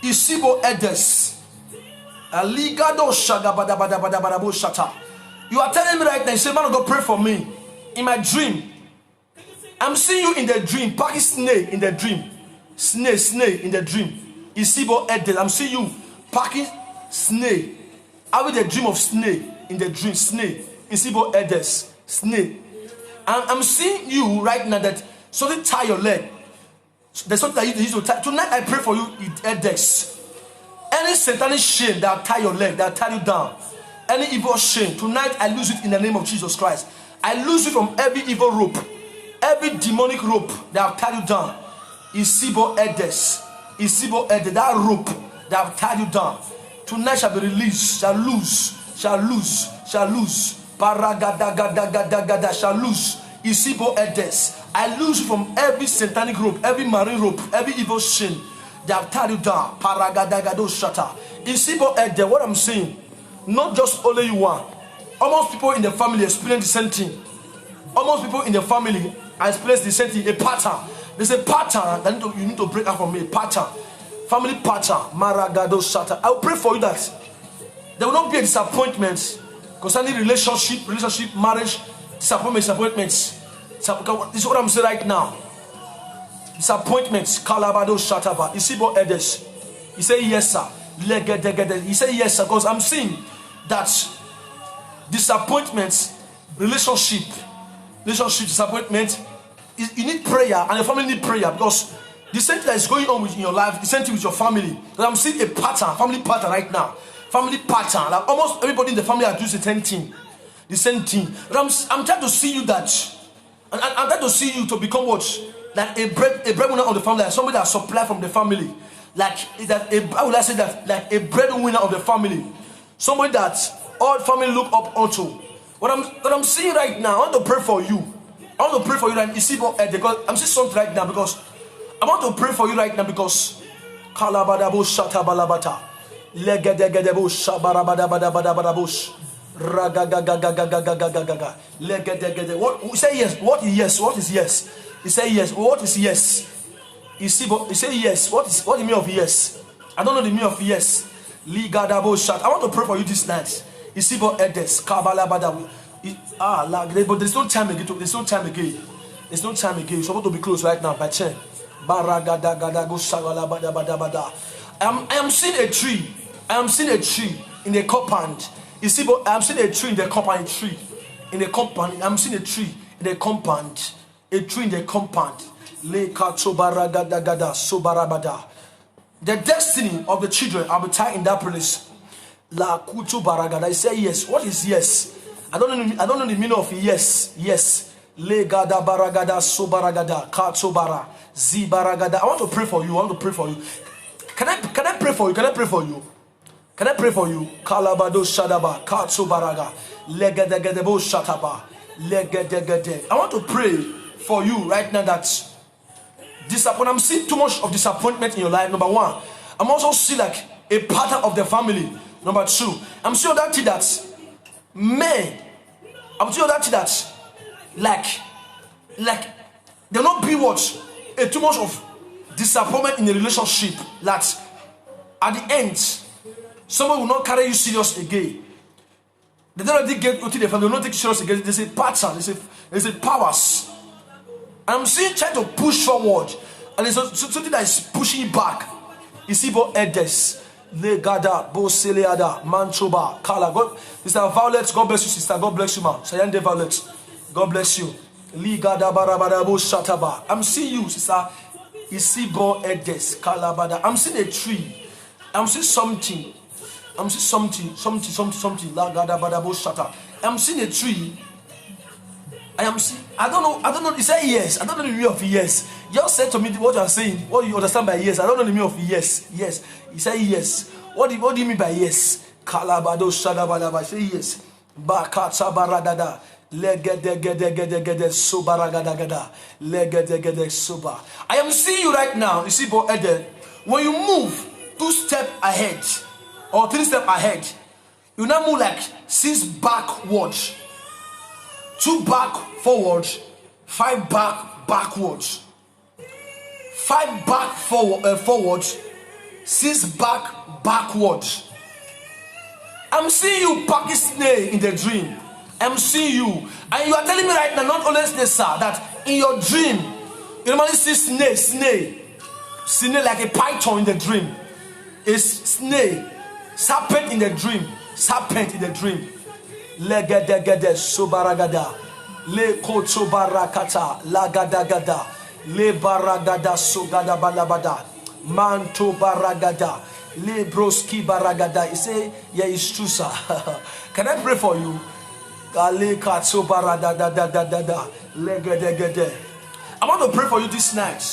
Isibo edes. Aligado shagabadabadabadabadabo shata. You are telling me right now, you say, man of God, pray for me. In my dream, I'm seeing you in the dream, packing snake in the dream. Snake in the dream. Isibo edes. I'm seeing you packing snake. Having the dream of snake in the dream. Snake. Isibo edes. Snake. I'm seeing you right now that something tie your leg. There's something that you need to tie. Tonight I pray for you, edes. Any satanic shame that tie your leg, that tie you down. Any evil shame. Tonight I lose it in the name of Jesus Christ. I lose it from every evil rope. Every demonic rope that have tied you down. Isibo edes. Isibo edes. That rope that have tied you down. Tonight shall be released. Shall lose. Paragadagadagada shall lose. Isibo edes. I lose you from every satanic rope, every marine rope, every evil sin that have tied you down. Paragadagado shata. Isibo edes. What I'm saying, not just only you one. Almost people in the family experience the same thing. Almost people in the family experience the same thing. A pattern. There's a pattern that you need to break out from me. A pattern. Family pattern. Maragado shata. I will pray for you that there will not be a disappointment concerning relationship, marriage, disappointments. This is what I'm saying right now. Disappointments. Kalabado shataba. Isibo edes. He say yes, sir. He say yes, sir. Because I'm seeing that disappointments, relationship, disappointment. You need prayer, and your family need prayer, because the same thing that is going on in your life, the same thing with your family. Because I'm seeing a pattern, family pattern right now. Family pattern, like almost everybody in the family are doing the same thing. But I'm trying to see you that, and I'm trying to see you to become what? Like a breadwinner of the family, like somebody that supply from the family. Like how would I say that? Like a breadwinner of the family. Somebody that all family look up onto. What I'm seeing right now, I want to pray for you. I want to pray for you right now. Because I'm seeing something right now, because I want to pray for you right now, because Kalabadabo Shata Balabata. Legedegedebo Shabarabadabadabadabush. Ragagagagagagagagaga. Legedegede. What say yes? What is yes? What is yes? He say yes. What is yes? He say yes. What is the meaning of yes? I don't know the meaning of yes. Ligadabo Shat. I want to pray for you this night. Isibo Edes. Kabalabada. But there's no time again. There's no time again. You're supposed to be close right now by 10. I am seeing a tree. I am seeing a tree in the compound. You see, but I am seeing a tree in the compound. In the compound. I'm seeing a tree in the compound. A tree in the compound. The destiny of the children are tied in that place. La kutu baragada. I say yes. What is yes? I don't know the meaning of yes. Yes. Le gada baragada sobaragada katsobara zi baragada. I want to pray for you. Can I pray for you? Can I pray for you? Kalabado shadaba katsobaraga legedegedebo shataba legedegede. I want to pray for you right now that disappointment. I'm seeing too much of disappointment in your life. Number one, I'm also seeing like a pattern of the family. Number two, I'm seeing that thing that men. I'm seeing that thing that like there not be too much of disappointment in a relationship that at the end someone will not carry you serious again. They don't already get to the family, they don't take you serious again. There's a pattern, there's a powers. And I'm seeing trying to push forward, and there's something that is pushing back. You see, both Edes, Legada, Boseleada, Manchoba, Kala. God, Sister Violet, God bless you, sister. God bless you, ma. Sayande Violet, God bless you. Ligada Barabadabo Shataba. I'm seeing you, sister. Isibo Edes, Kalabada. I'm seeing a tree. I'm seeing something. Lagada Badabo Shata. I'm seeing a tree. I don't know. You say yes. I don't know the meaning of yes. Just say to me what you are saying. What do you understand by yes? I don't know the meaning of yes. Yes. You say yes. What do you mean by yes? Kalabado Shadabadaba. Say yes. Bakata Baradada. Legedegedegedegede Sobaragada. Legedegede Soba. I am seeing you right now. You see, Bo Ede. When you move 2 steps ahead or 3 steps ahead, you now move like 6 backwards. 2 back forward, 5 backwards, 5 back forward, 6 backwards. I'm seeing you packing snake in the dream. I'm seeing you, and you are telling me right now, not only this, sir, that in your dream you normally see snake like a python in the dream. It's snake, serpent in the dream. Legedegede sobaragada le koto barakata lagadagada le baragada sogada balabada manto baragada le broski baragada. You say, yeah, it's true, sir. Can I pray for you? Le kato barada legedegede. I want to pray for you this night,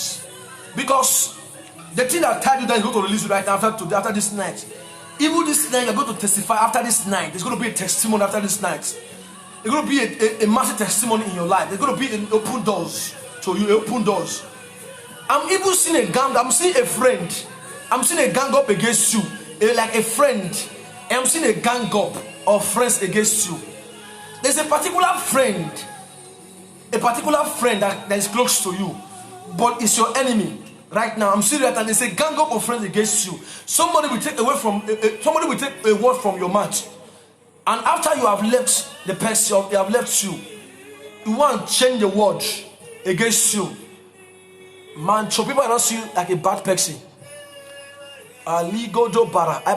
because the thing that tied you down is going to release you right now after this night. Even this night, you're going to testify after this night. There's going to be a testimony after this night. There's going to be a massive testimony in your life. There's going to be an open doors to you, open doors. I'm even seeing a gang. I'm seeing a friend. I'm seeing a gang up against you, like a friend. And I'm seeing a gang up of friends against you. There's a particular friend that is close to you, but it's your enemy. Right now, I'm seeing that, and they say gang up of friends against you. Somebody will take a word from your mouth, and after you have left the person, they have left you. You want to change the word against you, man. So people are not see you like a bad person. I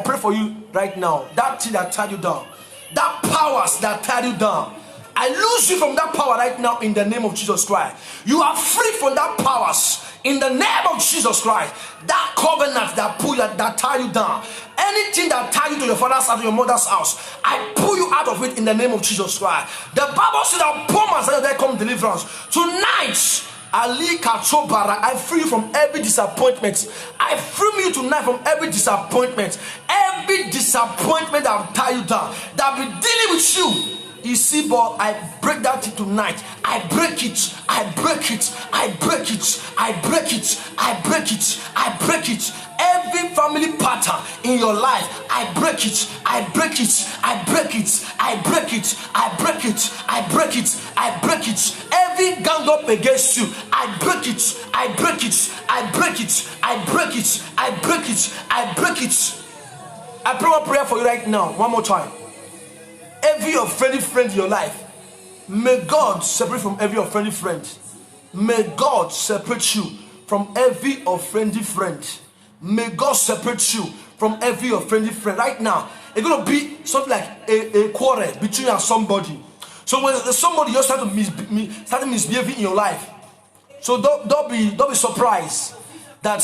pray for you right now. That thing that tied you down, that powers that tied you down, I lose you from that power right now in the name of Jesus Christ. You are free from that powers. In the name of Jesus Christ, that covenant that tie you down, anything that tie you to your father's house, to your mother's house, I pull you out of it in the name of Jesus Christ. The Bible says that poor man's there come deliverance. Tonight, Ali Katsobara, I free you from every disappointment. I free you tonight from every disappointment. Every disappointment that will tie you down, that will be dealing with you. You see, but I break that thing tonight. I break it. Every family pattern in your life, I break it. Every gang up against you, I break it. I pray a prayer for you right now, one more time. Every offending friend in your life, may God separate from every offending friend. May God separate you from every offending friend. May God separate you from every offending friend. Right now, it's going to be something like a quarrel between you and somebody. So when there's somebody you start misbehaving in your life, so don't be surprised that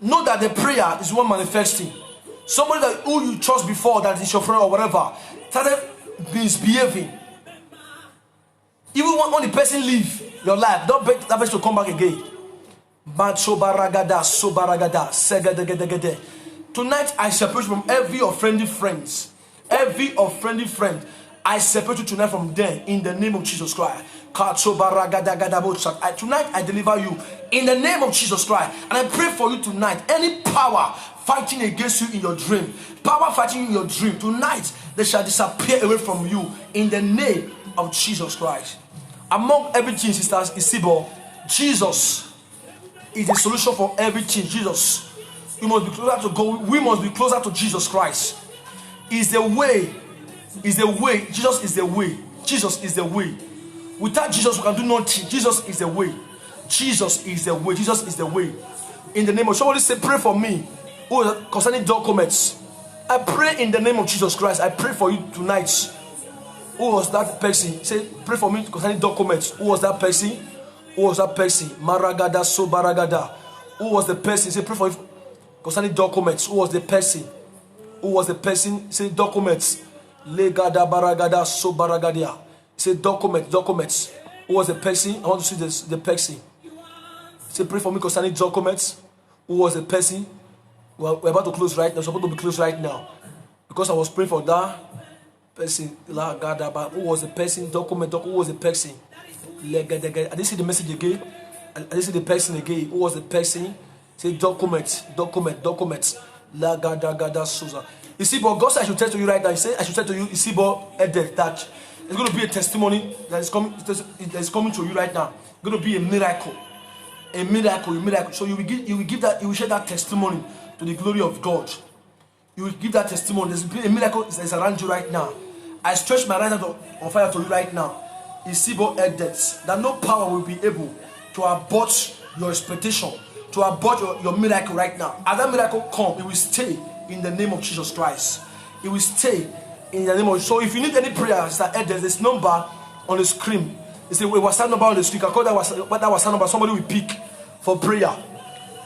know that the prayer is one manifesting. Somebody that who you trust before, that is your friend or whatever, started misbehaving. Even when the person leave your life, don't beg that person to come back again. Tonight I separate you from every offending friends. Every offending friend, I separate you tonight from them in the name of Jesus Christ. Tonight I deliver you in the name of Jesus Christ. And I pray for you tonight. Any power fighting against you in your dream, power fighting in your dream, tonight they shall disappear away from you in the name of Jesus Christ. Among everything, sisters, Isibo, Jesus is the solution for everything. Jesus, you must be closer to God. We must be closer to Jesus Christ. Is the way. Is the way. Jesus is the way. Jesus is the way. Without Jesus, we can do nothing. Jesus is the way. Jesus is the way. Jesus is the way. In the name of somebody say, pray for me. Oh, concerning documents. I pray in the name of Jesus Christ. I pray for you tonight. Who was that person? Say, pray for me concerning documents. Who was that person? Who was that person? Maragada so baragada. Who was the person? Say, pray for you concerning documents. Who was the person? Who was the person? Say, documents. Legada baragada so baragadia. Say, documents. Who was the person? I want to see the person. Say, pray for me concerning documents. Who was the person? We're about to close right now. We're supposed to be closed right now. Because I was praying for that person. Who was the person? Document. Who was the person? I didn't see the message again. I didn't see the person again. Who was the person? Say document. La gada gada Susa. You see, but God said I should tell to you right now. He said I should tell to you. You see, but that it's going to be a testimony that is coming to you right now. It's going to be a miracle. A miracle. So you will share that testimony to the glory of God. You will give that testimony. There's a miracle that is around you right now. I stretch my right hand on fire to you right now. Isibo Edet, that no power will be able to abort your expectation, to abort your miracle right now. As that miracle comes, it will stay in the name of Jesus Christ. It will stay in the name of. So if you need any prayer, there's this number on the screen. It's a WhatsApp number on the screen. I call that WhatsApp number. Somebody will pick for prayer.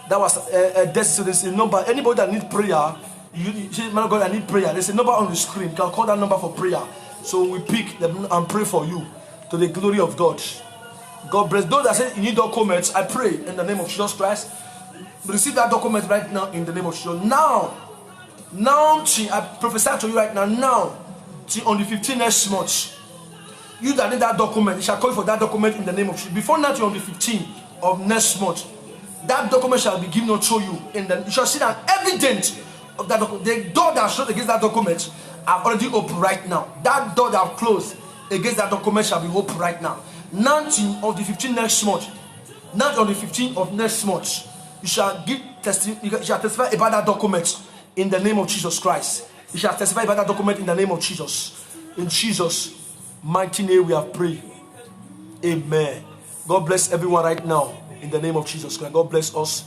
That was there's a number. Anybody that needs prayer, you say, man of God, I need prayer. There's a number on the screen. You can call that number for prayer. So we pick them and pray for you to the glory of God. God bless those that say you need documents. I pray in the name of Jesus Christ. Receive that document right now in the name of Jesus. Now, I prophesy to you right now. Now, on the 15th next month, you that need that document, you shall call for that document in the name of Jesus. Before now, on the 15th of next month, that document shall be given unto you. You shall see an evidence of that document. The door that shut against that document have already opened right now. That door that have closed against that document shall be opened right now. 19th of the 15th next month. 9th of the 15th of next month. You shall give testimony. You shall testify about that document in the name of Jesus Christ. You shall testify about that document in the name of Jesus. In Jesus' mighty name we have prayed. Amen. God bless everyone right now in the name of Jesus Christ. God bless us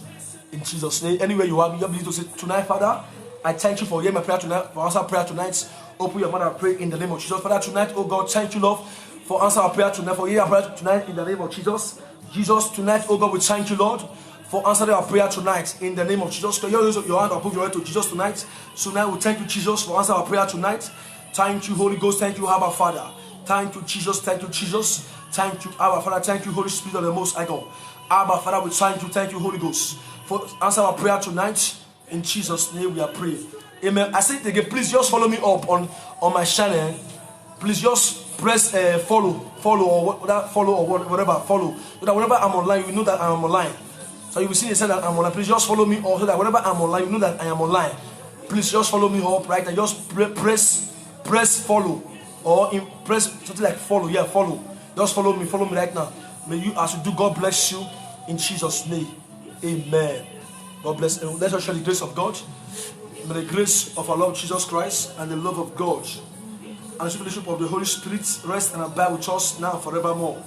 in Jesus' name. Anywhere you are, you have to say tonight, Father, I thank you for hearing my prayer tonight, for answer prayer tonight. Open your mouth and pray in the name of Jesus. Father, tonight, oh God, thank you, Lord, for answer our prayer tonight, for hearing our prayer tonight in the name of Jesus. Jesus, tonight, oh God, we thank you, Lord, for answering our prayer tonight in the name of Jesus. Can you use your hand and put your hand to Jesus tonight? So now we thank you, Jesus, for answering our prayer tonight. Thank you, Holy Ghost. Thank you, Abba Father. Thank you, Jesus. Thank you, Jesus. Thank you, Abba Father. Thank you, Holy Spirit of the Most High God. Abba Father, we thank you. Thank you, Holy Ghost, for answering our prayer tonight. In Jesus' name we are praying. Amen. I say it again. Please just follow me up on my channel. Please just press follow or whatever. Follow. So that whenever I'm online, you know that I'm online. So you will see the sign that I'm online. Please just follow me up so that whenever I'm online, you know that I am online. Please just follow me up right and just press follow or press something like follow. Yeah, follow. Just follow me right now. May you, as you do, God bless you in Jesus' name. Amen. God bless you. Let's share the grace of God. May the grace of our Lord Jesus Christ and the love of God and the fellowship of the Holy Spirit rest and abide with us now and forevermore.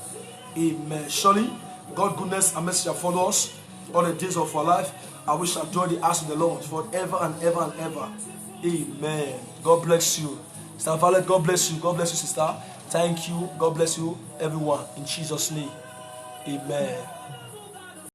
Amen. Surely, God's goodness and mercy shall follow us all the days of our life, I wish I enjoy the house of the Lord forever and ever and ever. Amen. God bless you. Sister Violet, God bless you. God bless you, sister. Thank you. God bless you, everyone. In Jesus' name. Amen.